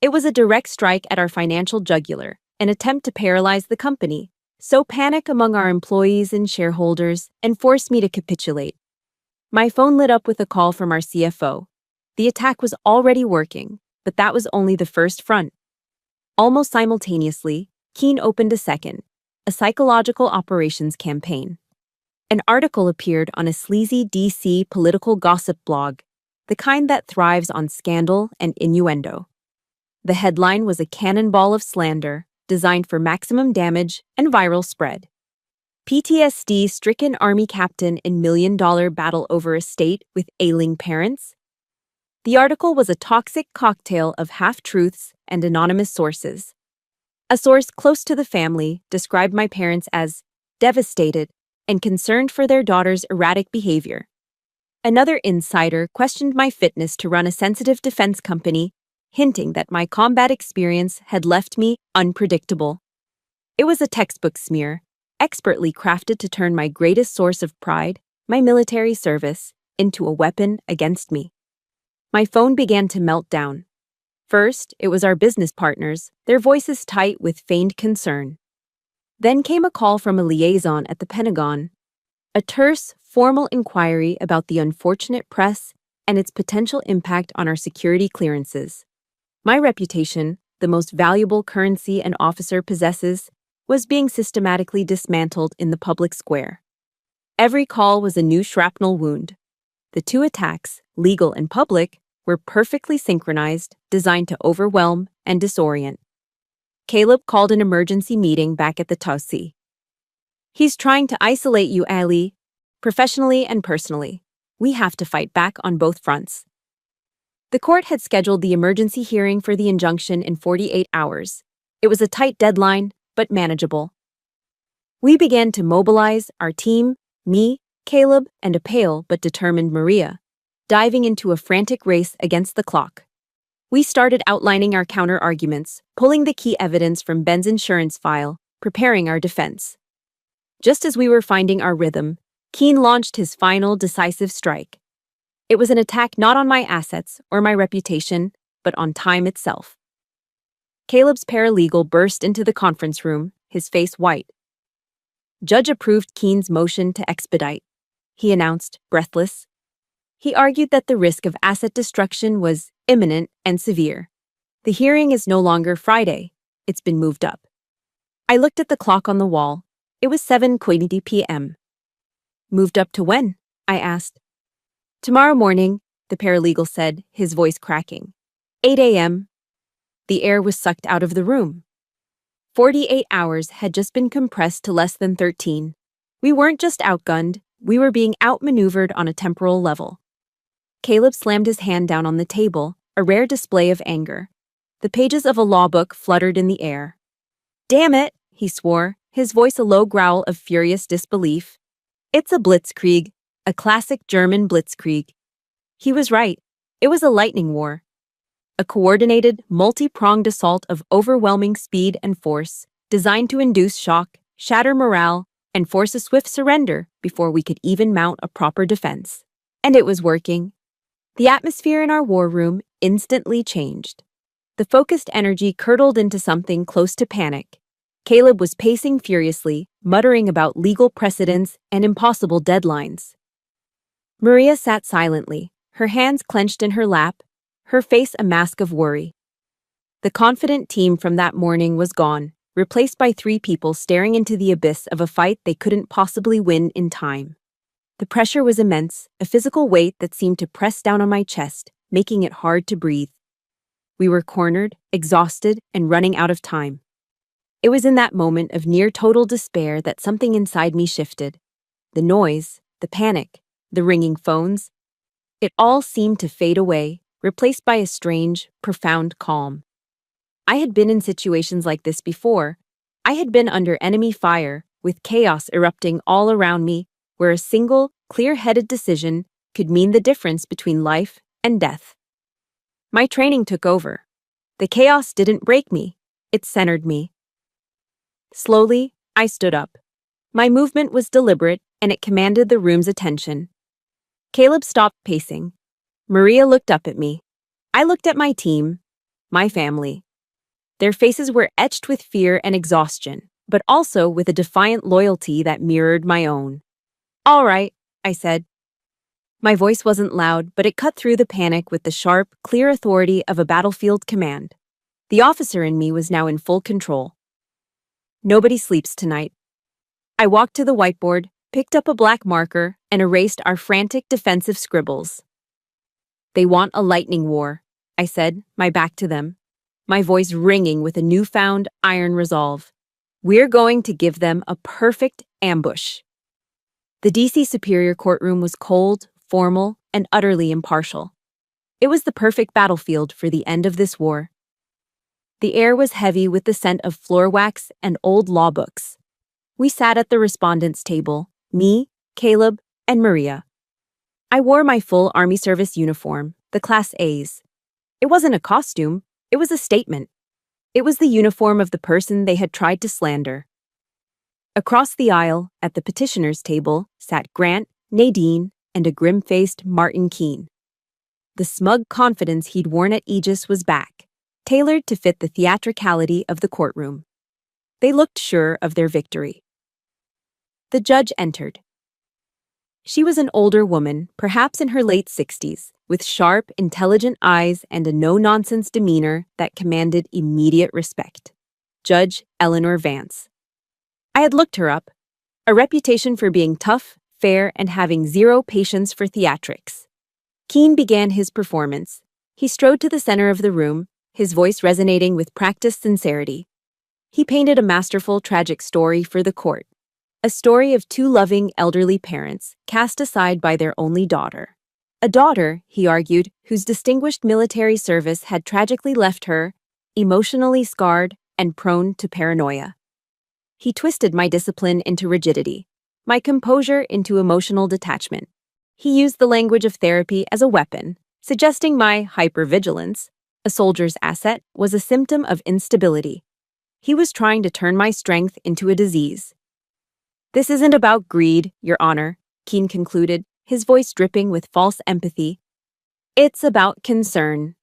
It was a direct strike at our financial jugular, an attempt to paralyze the company, sow panic among our employees and shareholders, and force me to capitulate. My phone lit up with a call from our CFO. The attack was already working, but that was only the first front. Almost simultaneously, Keen opened a second, a psychological operations campaign. An article appeared on a sleazy DC political gossip blog, the kind that thrives on scandal and innuendo. The headline was a cannonball of slander designed for maximum damage and viral spread. PTSD-stricken Army captain in million-dollar battle over estate with ailing parents? The article was a toxic cocktail of half-truths and anonymous sources. A source close to the family described my parents as devastated and concerned for their daughter's erratic behavior. Another insider questioned my fitness to run a sensitive defense company, hinting that my combat experience had left me unpredictable. It was a textbook smear, expertly crafted to turn my greatest source of pride, my military service, into a weapon against me. My phone began to melt down. First, it was our business partners, their voices tight with feigned concern. Then came a call from a liaison at the Pentagon, a terse, formal inquiry about the unfortunate press and its potential impact on our security clearances. My reputation, the most valuable currency an officer possesses, was being systematically dismantled in the public square. Every call was a new shrapnel wound. The two attacks, legal and public, were perfectly synchronized, designed to overwhelm and disorient. Caleb called an emergency meeting back at the Tausi. He's trying to isolate you, Ali, professionally and personally. We have to fight back on both fronts. The court had scheduled the emergency hearing for the injunction in 48 hours. It was a tight deadline, but manageable. We began to mobilize our team, me, Caleb, and a pale but determined Maria, diving into a frantic race against the clock. We started outlining our counter-arguments, pulling the key evidence from Ben's insurance file, preparing our defense. Just as we were finding our rhythm, Keen launched his final decisive strike. It was an attack not on my assets or my reputation, but on time itself. Caleb's paralegal burst into the conference room, his face white. Judge approved Keen's motion to expedite, he announced, breathless. He argued that the risk of asset destruction was imminent and severe. The hearing is no longer Friday. It's been moved up. I looked at the clock on the wall. It was 7:20 p.m. Moved up to when? I asked. Tomorrow morning, the paralegal said, his voice cracking. 8 a.m. The air was sucked out of the room. 48 hours had just been compressed to less than 13. We weren't just outgunned, we were being outmaneuvered on a temporal level. Caleb slammed his hand down on the table, a rare display of anger. The pages of a law book fluttered in the air. Damn it, he swore, his voice a low growl of furious disbelief. It's a blitzkrieg, a classic German blitzkrieg. He was right. It was a lightning war. A coordinated, multi-pronged assault of overwhelming speed and force, designed to induce shock, shatter morale, and force a swift surrender before we could even mount a proper defense. And it was working. The atmosphere in our war room instantly changed. The focused energy curdled into something close to panic. Caleb was pacing furiously, muttering about legal precedents and impossible deadlines. Maria sat silently, her hands clenched in her lap, her face a mask of worry. The confident team from that morning was gone, replaced by three people staring into the abyss of a fight they couldn't possibly win in time. The pressure was immense, a physical weight that seemed to press down on my chest, making it hard to breathe. We were cornered, exhausted, and running out of time. It was in that moment of near-total despair that something inside me shifted. The noise, the panic, the ringing phones. It all seemed to fade away, replaced by a strange, profound calm. I had been in situations like this before. I had been under enemy fire, with chaos erupting all around me, where a single, clear-headed decision could mean the difference between life and death. My training took over. The chaos didn't break me, it centered me. Slowly, I stood up. My movement was deliberate, and it commanded the room's attention. Caleb stopped pacing. Maria looked up at me. I looked at my team, my family. Their faces were etched with fear and exhaustion, but also with a defiant loyalty that mirrored my own. "All right," I said. My voice wasn't loud, but it cut through the panic with the sharp, clear authority of a battlefield command. The officer in me was now in full control. Nobody sleeps tonight. I walked to the whiteboard, picked up a black marker, and erased our frantic defensive scribbles. "They want a lightning war," I said, my back to them, my voice ringing with a newfound iron resolve. "We're going to give them a perfect ambush." The DC Superior Courtroom was cold, formal, and utterly impartial. It was the perfect battlefield for the end of this war. The air was heavy with the scent of floor wax and old law books. We sat at the respondents' table, me, Caleb, and Maria. I wore my full Army service uniform, the Class A's. It wasn't a costume, it was a statement. It was the uniform of the person they had tried to slander. Across the aisle, at the petitioner's table, sat Grant, Nadine, and a grim-faced Martin Keene. The smug confidence he'd worn at Aegis was back, tailored to fit the theatricality of the courtroom. They looked sure of their victory. The judge entered. She was an older woman, perhaps in her late 60s, with sharp, intelligent eyes and a no-nonsense demeanor that commanded immediate respect. Judge Eleanor Vance. I had looked her up. A reputation for being tough, fair, and having zero patience for theatrics. Keene began his performance. He strode to the center of the room, his voice resonating with practiced sincerity. He painted a masterful, tragic story for the court. A story of two loving, elderly parents, cast aside by their only daughter. A daughter, he argued, whose distinguished military service had tragically left her emotionally scarred and prone to paranoia. He twisted my discipline into rigidity, my composure into emotional detachment. He used the language of therapy as a weapon, suggesting my hypervigilance, a soldier's asset, was a symptom of instability. He was trying to turn my strength into a disease. "This isn't about greed, Your Honor," Keene concluded, his voice dripping with false empathy. "It's about concern.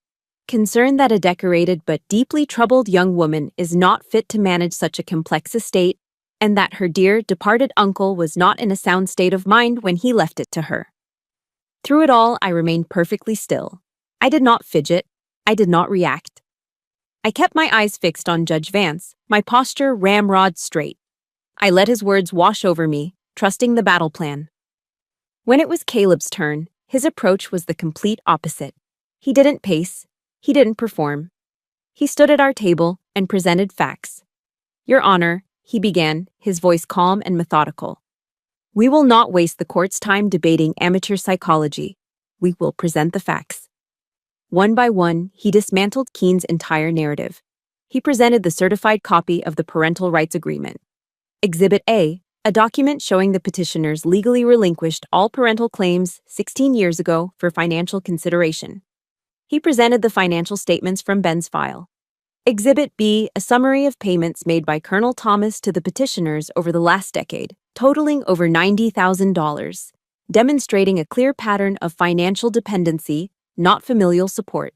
Concern that a decorated but deeply troubled young woman is not fit to manage such a complex estate, and that her dear, departed uncle was not in a sound state of mind when he left it to her." Through it all, I remained perfectly still. I did not fidget. I did not react. I kept my eyes fixed on Judge Vance, my posture ramrod straight. I let his words wash over me, trusting the battle plan. When it was Caleb's turn, his approach was the complete opposite. He didn't pace. He didn't perform. He stood at our table and presented facts. "Your Honor," he began, his voice calm and methodical. "We will not waste the court's time debating amateur psychology. We will present the facts." One by one, he dismantled Keene's entire narrative. He presented the certified copy of the Parental Rights Agreement. Exhibit A, a document showing the petitioners legally relinquished all parental claims 16 years ago for financial consideration. He presented the financial statements from Ben's file. Exhibit B, a summary of payments made by Colonel Thomas to the petitioners over the last decade, totaling over $90,000, demonstrating a clear pattern of financial dependency, not familial support.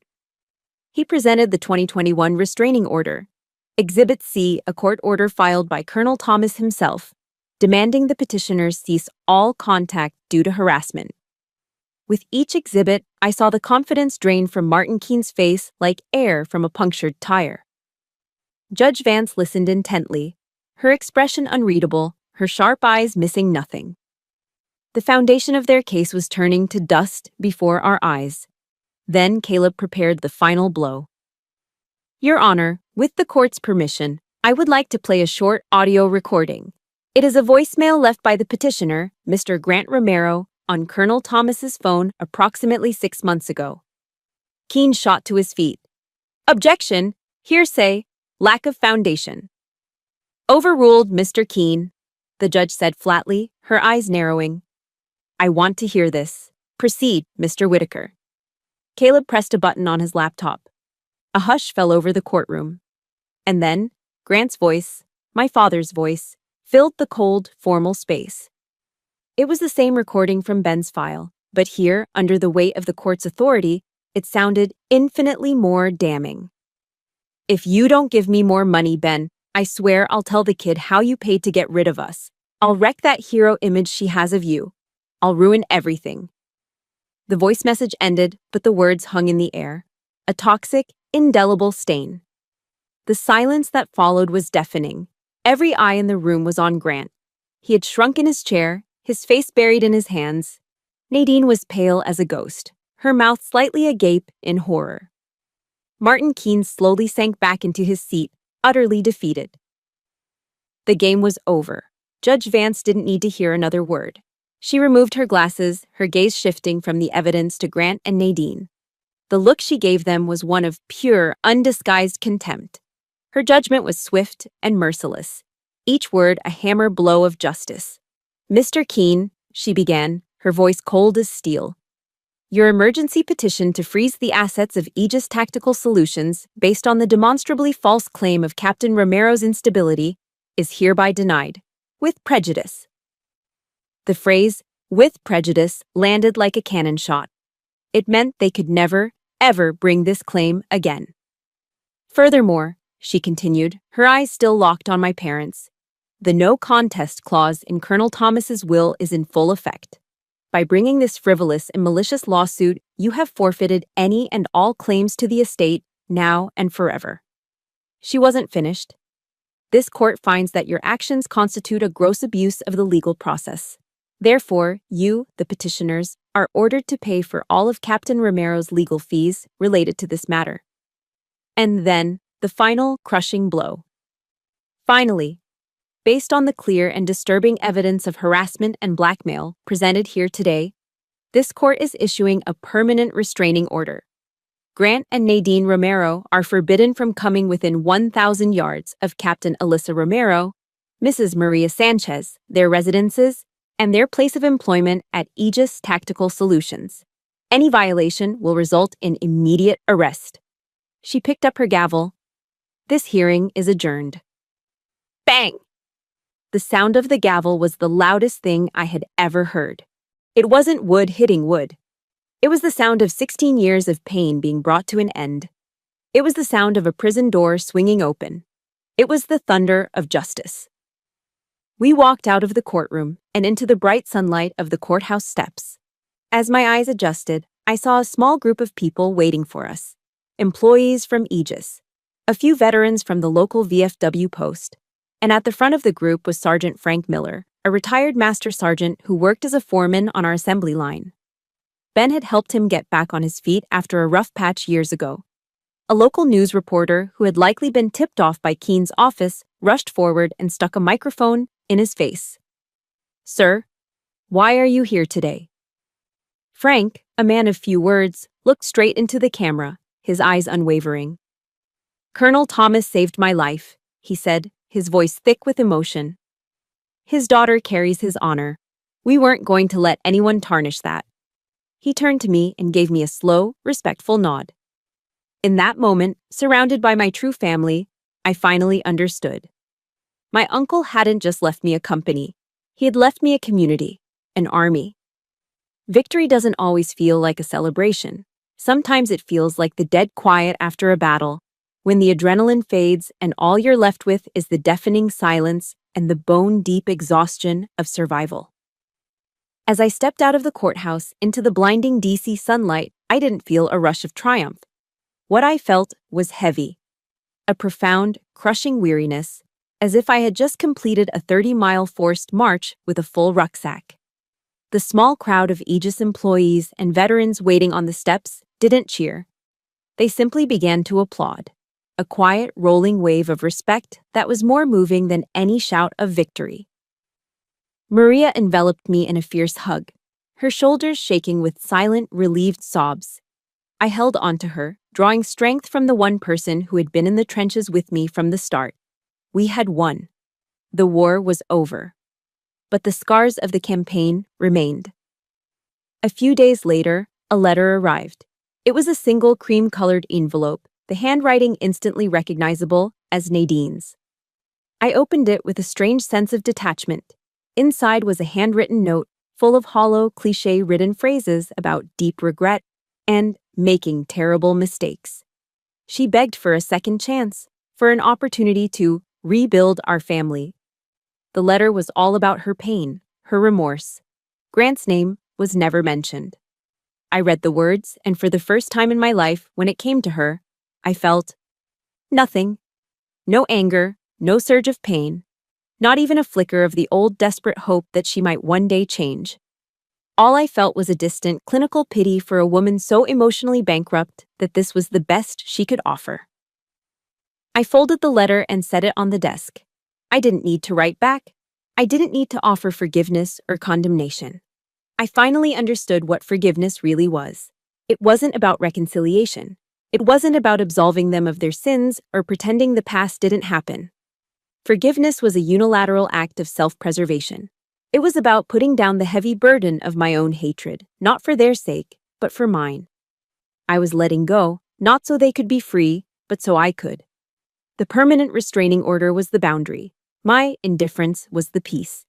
He presented the 2021 restraining order. Exhibit C, a court order filed by Colonel Thomas himself, demanding the petitioners cease all contact due to harassment. With each exhibit, I saw the confidence drain from Martin Keene's face like air from a punctured tire. Judge Vance listened intently, her expression unreadable, her sharp eyes missing nothing. The foundation of their case was turning to dust before our eyes. Then Caleb prepared the final blow. "Your Honor, with the court's permission, I would like to play a short audio recording. It is a voicemail left by the petitioner, Mr. Grant Romero, on Colonel Thomas's phone approximately 6 months ago." Keene shot to his feet. "Objection! Hearsay! Lack of foundation." Overruled, Mr. Keene, the judge said flatly, her eyes narrowing. I want to hear this. Proceed, Mr. Whitaker. Caleb pressed a button on his laptop. A hush fell over the courtroom. And then, Grant's voice, my father's voice, filled the cold, formal space. It was the same recording from Ben's file, but here, under the weight of the court's authority, it sounded infinitely more damning. If you don't give me more money, Ben, I swear I'll tell the kid how you paid to get rid of us. I'll wreck that hero image she has of you. I'll ruin everything. The voice message ended, but the words hung in the air. A toxic, indelible stain. The silence that followed was deafening. Every eye in the room was on Grant. He had shrunk in his chair, his face buried in his hands. Nadine was pale as a ghost, her mouth slightly agape in horror. Martin Keene slowly sank back into his seat, utterly defeated. The game was over. Judge Vance didn't need to hear another word. She removed her glasses, her gaze shifting from the evidence to Grant and Nadine. The look she gave them was one of pure, undisguised contempt. Her judgment was swift and merciless, each word a hammer blow of justice. Mr. Keene, she began, her voice cold as steel. Your emergency petition to freeze the assets of Aegis Tactical Solutions based on the demonstrably false claim of Captain Romero's instability is hereby denied, with prejudice. The phrase, with prejudice, landed like a cannon shot. It meant they could never, ever bring this claim again. Furthermore, she continued, her eyes still locked on my parents, the no contest clause in Colonel Thomas's will is in full effect. By bringing this frivolous and malicious lawsuit, you have forfeited any and all claims to the estate, now and forever. She wasn't finished. This court finds that your actions constitute a gross abuse of the legal process. Therefore, you, the petitioners, are ordered to pay for all of Captain Romero's legal fees related to this matter. And then, the final crushing blow. Finally, based on the clear and disturbing evidence of harassment and blackmail presented here today, this court is issuing a permanent restraining order. Grant and Nadine Romero are forbidden from coming within 1,000 yards of Captain Alyssa Romero, Mrs. Maria Sanchez, their residences, and their place of employment at Aegis Tactical Solutions. Any violation will result in immediate arrest. She picked up her gavel. This hearing is adjourned. Bang! The sound of the gavel was the loudest thing I had ever heard. It wasn't wood hitting wood. It was the sound of 16 years of pain being brought to an end. It was the sound of a prison door swinging open. It was the thunder of justice. We walked out of the courtroom and into the bright sunlight of the courthouse steps. As my eyes adjusted, I saw a small group of people waiting for us. Employees from Aegis, a few veterans from the local VFW post, and at the front of the group was Sergeant Frank Miller, a retired master sergeant who worked as a foreman on our assembly line. Ben had helped him get back on his feet after a rough patch years ago. A local news reporter who had likely been tipped off by Keene's office rushed forward and stuck a microphone in his face. Sir, why are you here today? Frank, a man of few words, looked straight into the camera, his eyes unwavering. Colonel Thomas saved my life, he said, his voice thick with emotion. His daughter carries his honor. We weren't going to let anyone tarnish that. He turned to me and gave me a slow, respectful nod. In that moment, surrounded by my true family, I finally understood. My uncle hadn't just left me a company. He had left me a community, an army. Victory doesn't always feel like a celebration. Sometimes it feels like the dead quiet after a battle, when the adrenaline fades and all you're left with is the deafening silence and the bone-deep exhaustion of survival. As I stepped out of the courthouse into the blinding DC sunlight, I didn't feel a rush of triumph. What I felt was heavy, a profound, crushing weariness, as if I had just completed a 30-mile forced march with a full rucksack. The small crowd of Aegis employees and veterans waiting on the steps didn't cheer. They simply began to applaud, a quiet, rolling wave of respect that was more moving than any shout of victory. Maria enveloped me in a fierce hug, her shoulders shaking with silent, relieved sobs. I held onto her, drawing strength from the one person who had been in the trenches with me from the start. We had won. The war was over. But the scars of the campaign remained. A few days later, a letter arrived. It was a single cream-colored envelope, the handwriting instantly recognizable as Nadine's. I opened it with a strange sense of detachment. Inside was a handwritten note full of hollow, cliché-ridden phrases about deep regret and making terrible mistakes. She begged for a second chance, for an opportunity to rebuild our family. The letter was all about her pain, her remorse. Grant's name was never mentioned. I read the words, and for the first time in my life, when it came to her, I felt nothing. No anger, no surge of pain, not even a flicker of the old desperate hope that she might one day change. All I felt was a distant, clinical pity for a woman so emotionally bankrupt that this was the best she could offer. I folded the letter and set it on the desk. I didn't need to write back. I didn't need to offer forgiveness or condemnation. I finally understood what forgiveness really was. It wasn't about reconciliation. It wasn't about absolving them of their sins or pretending the past didn't happen. Forgiveness was a unilateral act of self-preservation. It was about putting down the heavy burden of my own hatred, not for their sake, but for mine. I was letting go, not so they could be free, but so I could. The permanent restraining order was the boundary. My indifference was the peace.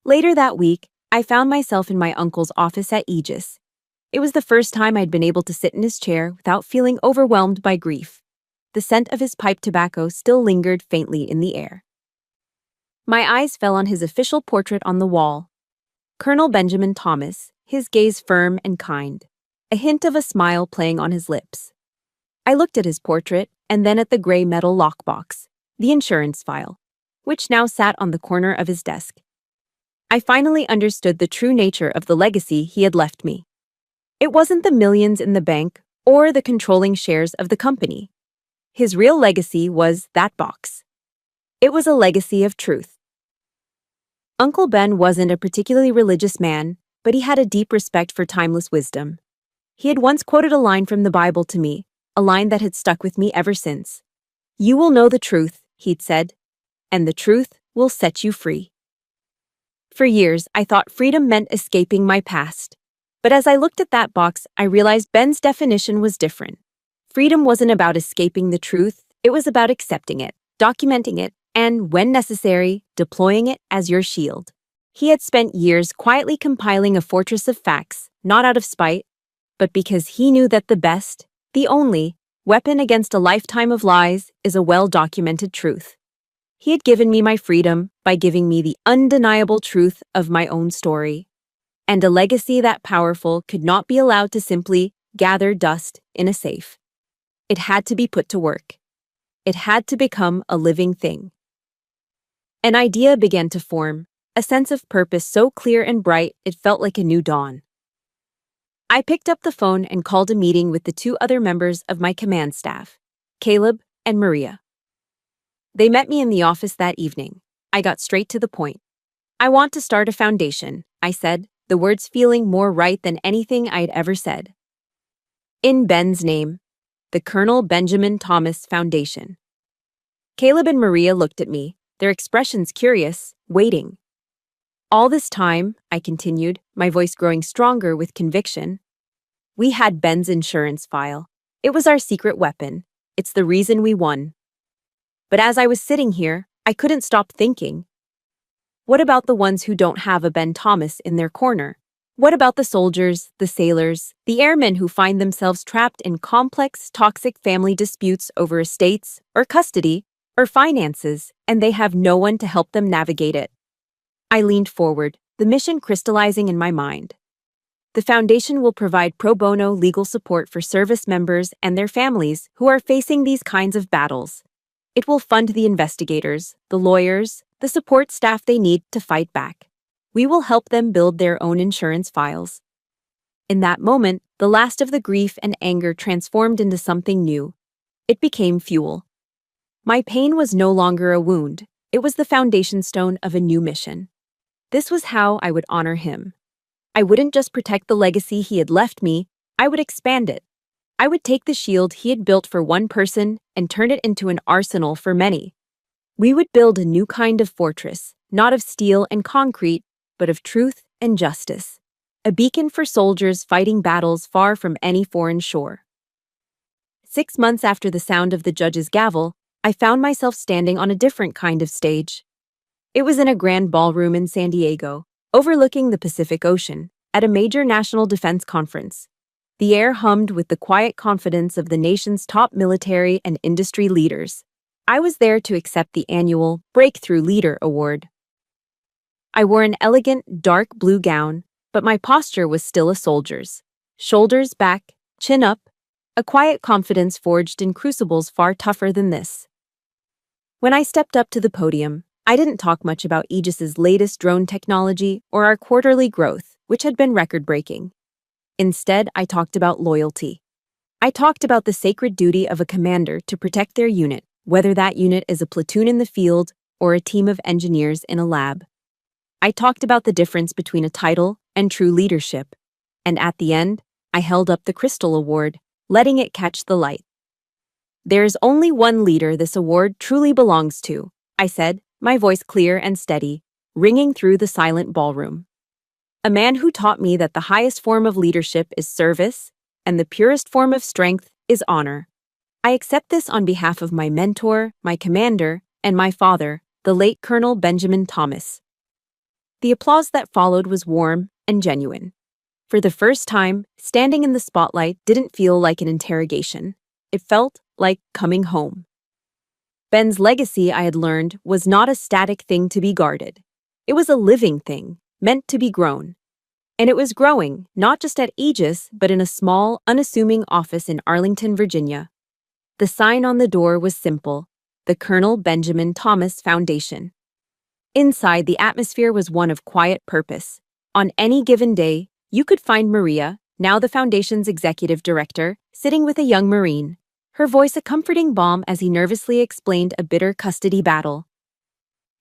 Later that week, I found myself in my uncle's office at Aegis. It was the first time I'd been able to sit in his chair without feeling overwhelmed by grief. The scent of his pipe tobacco still lingered faintly in the air. My eyes fell on his official portrait on the wall. Colonel Benjamin Thomas, his gaze firm and kind, a hint of a smile playing on his lips. I looked at his portrait and then at the gray metal lockbox, the insurance file, which now sat on the corner of his desk. I finally understood the true nature of the legacy he had left me. It wasn't the millions in the bank or the controlling shares of the company. His real legacy was that box. It was a legacy of truth. Uncle Ben wasn't a particularly religious man, but he had a deep respect for timeless wisdom. He had once quoted a line from the Bible to me, a line that had stuck with me ever since. "You will know the truth," he'd said, "and the truth will set you free." For years, I thought freedom meant escaping my past. But as I looked at that box, I realized Ben's definition was different. Freedom wasn't about escaping the truth, it was about accepting it, documenting it, and, when necessary, deploying it as your shield. He had spent years quietly compiling a fortress of facts, not out of spite, but because he knew that the best, the only, weapon against a lifetime of lies is a well-documented truth. He had given me my freedom by giving me the undeniable truth of my own story. And a legacy that powerful could not be allowed to simply gather dust in a safe. It had to be put to work. It had to become a living thing. An idea began to form, a sense of purpose so clear and bright it felt like a new dawn. I picked up the phone and called a meeting with the two other members of my command staff, Caleb and Maria. They met me in the office that evening. I got straight to the point. "I want to start a foundation," I said, the words feeling more right than anything I'd ever said. "In Ben's name, the Colonel Benjamin Thomas Foundation." Caleb and Maria looked at me, their expressions curious, waiting. "All this time," I continued, my voice growing stronger with conviction, "we had Ben's insurance file. It was our secret weapon. It's the reason we won." But as I was sitting here, I couldn't stop thinking. What about the ones who don't have a Ben Thomas in their corner? What about the soldiers, the sailors, the airmen who find themselves trapped in complex, toxic family disputes over estates, or custody, or finances, and they have no one to help them navigate it? I leaned forward, the mission crystallizing in my mind. The foundation will provide pro bono legal support for service members and their families who are facing these kinds of battles. It will fund the investigators, the lawyers, the support staff they need to fight back. We will help them build their own insurance files. In that moment, the last of the grief and anger transformed into something new. It became fuel. My pain was no longer a wound. It was the foundation stone of a new mission. This was how I would honor him. I wouldn't just protect the legacy he had left me, I would expand it. I would take the shield he had built for one person and turn it into an arsenal for many. We would build a new kind of fortress, not of steel and concrete, but of truth and justice. A beacon for soldiers fighting battles far from any foreign shore. 6 months after the sound of the judge's gavel, I found myself standing on a different kind of stage. It was in a grand ballroom in San Diego, overlooking the Pacific Ocean, at a major national defense conference. The air hummed with the quiet confidence of the nation's top military and industry leaders. I was there to accept the annual Breakthrough Leader Award. I wore an elegant, dark blue gown, but my posture was still a soldier's. Shoulders back, chin up, a quiet confidence forged in crucibles far tougher than this. When I stepped up to the podium, I didn't talk much about Aegis's latest drone technology or our quarterly growth, which had been record-breaking. Instead, I talked about loyalty. I talked about the sacred duty of a commander to protect their unit, whether that unit is a platoon in the field or a team of engineers in a lab. I talked about the difference between a title and true leadership. And at the end, I held up the Crystal Award, letting it catch the light. There's only one leader this award truly belongs to, I said, my voice clear and steady, ringing through the silent ballroom. A man who taught me that the highest form of leadership is service, and the purest form of strength is honor. I accept this on behalf of my mentor, my commander, and my father, the late Colonel Benjamin Thomas. The applause that followed was warm and genuine. For the first time, standing in the spotlight didn't feel like an interrogation. It felt like coming home. Ben's legacy, I had learned, was not a static thing to be guarded. It was a living thing, meant to be grown. And it was growing, not just at Aegis, but in a small, unassuming office in Arlington, Virginia. The sign on the door was simple: the Colonel Benjamin Thomas Foundation. Inside, the atmosphere was one of quiet purpose. On any given day, you could find Maria, now the Foundation's executive director, sitting with a young Marine, her voice a comforting balm as he nervously explained a bitter custody battle.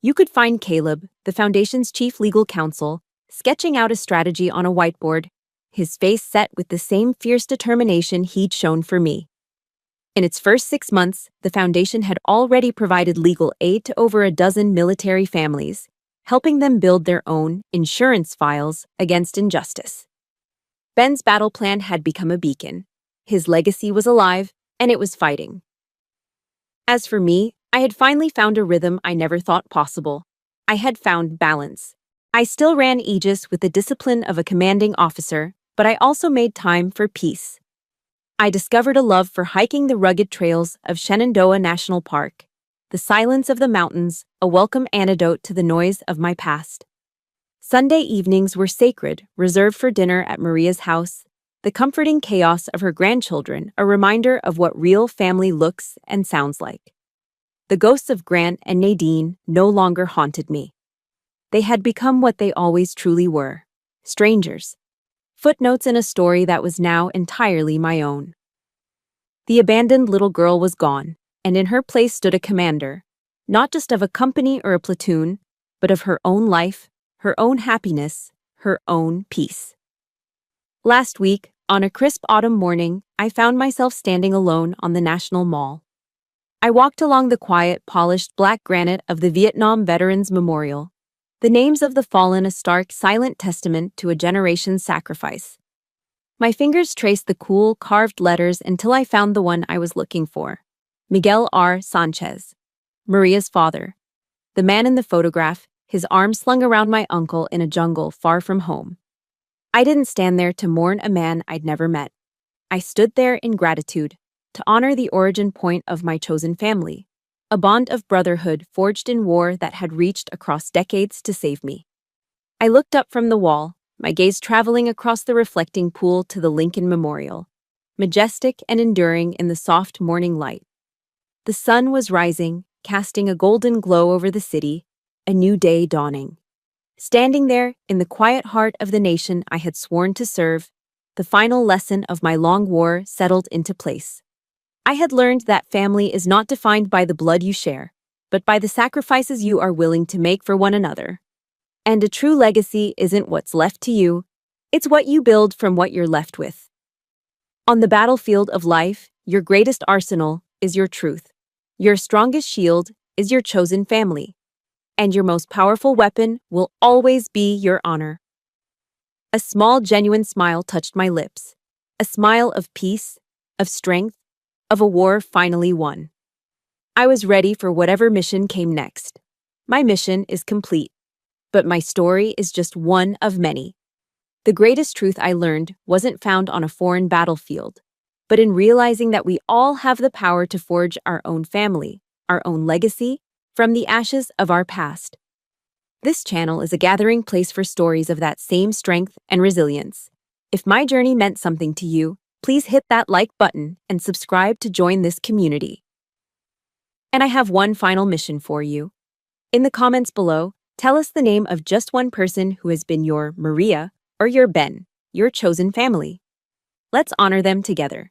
You could find Caleb, the Foundation's chief legal counsel, sketching out a strategy on a whiteboard, his face set with the same fierce determination he'd shown for me. In its first 6 months, the Foundation had already provided legal aid to over a dozen military families, helping them build their own insurance files against injustice. Ben's battle plan had become a beacon. His legacy was alive, and it was fighting. As for me, I had finally found a rhythm I never thought possible. I had found balance. I still ran Aegis with the discipline of a commanding officer, but I also made time for peace. I discovered a love for hiking the rugged trails of Shenandoah National Park. The silence of the mountains, a welcome antidote to the noise of my past. Sunday evenings were sacred, reserved for dinner at Maria's house, the comforting chaos of her grandchildren, a reminder of what real family looks and sounds like. The ghosts of Grant and Nadine no longer haunted me. They had become what they always truly were: strangers. Footnotes in a story that was now entirely my own. The abandoned little girl was gone, and in her place stood a commander, not just of a company or a platoon, but of her own life, her own happiness, her own peace. Last week, on a crisp autumn morning, I found myself standing alone on the National Mall. I walked along the quiet, polished black granite of the Vietnam Veterans Memorial, the names of the fallen a stark, silent testament to a generation's sacrifice. My fingers traced the cool, carved letters until I found the one I was looking for: Miguel R. Sanchez, Maria's father. The man in the photograph, his arms slung around my uncle in a jungle far from home. I didn't stand there to mourn a man I'd never met. I stood there in gratitude, to honor the origin point of my chosen family, a bond of brotherhood forged in war that had reached across decades to save me. I looked up from the wall, my gaze traveling across the reflecting pool to the Lincoln Memorial, majestic and enduring in the soft morning light. The sun was rising, casting a golden glow over the city, a new day dawning. Standing there, in the quiet heart of the nation I had sworn to serve, the final lesson of my long war settled into place. I had learned that family is not defined by the blood you share, but by the sacrifices you are willing to make for one another. And a true legacy isn't what's left to you, it's what you build from what you're left with. On the battlefield of life, your greatest arsenal is your truth. Your strongest shield is your chosen family, and your most powerful weapon will always be your honor. A small, genuine smile touched my lips, a smile of peace, of strength, of a war finally won. I was ready for whatever mission came next. My mission is complete, but my story is just one of many. The greatest truth I learned wasn't found on a foreign battlefield, but in realizing that we all have the power to forge our own family, our own legacy, from the ashes of our past. This channel is a gathering place for stories of that same strength and resilience. If my journey meant something to you, please hit that like button and subscribe to join this community. And I have one final mission for you. In the comments below, tell us the name of just one person who has been your Maria or your Ben, your chosen family. Let's honor them together.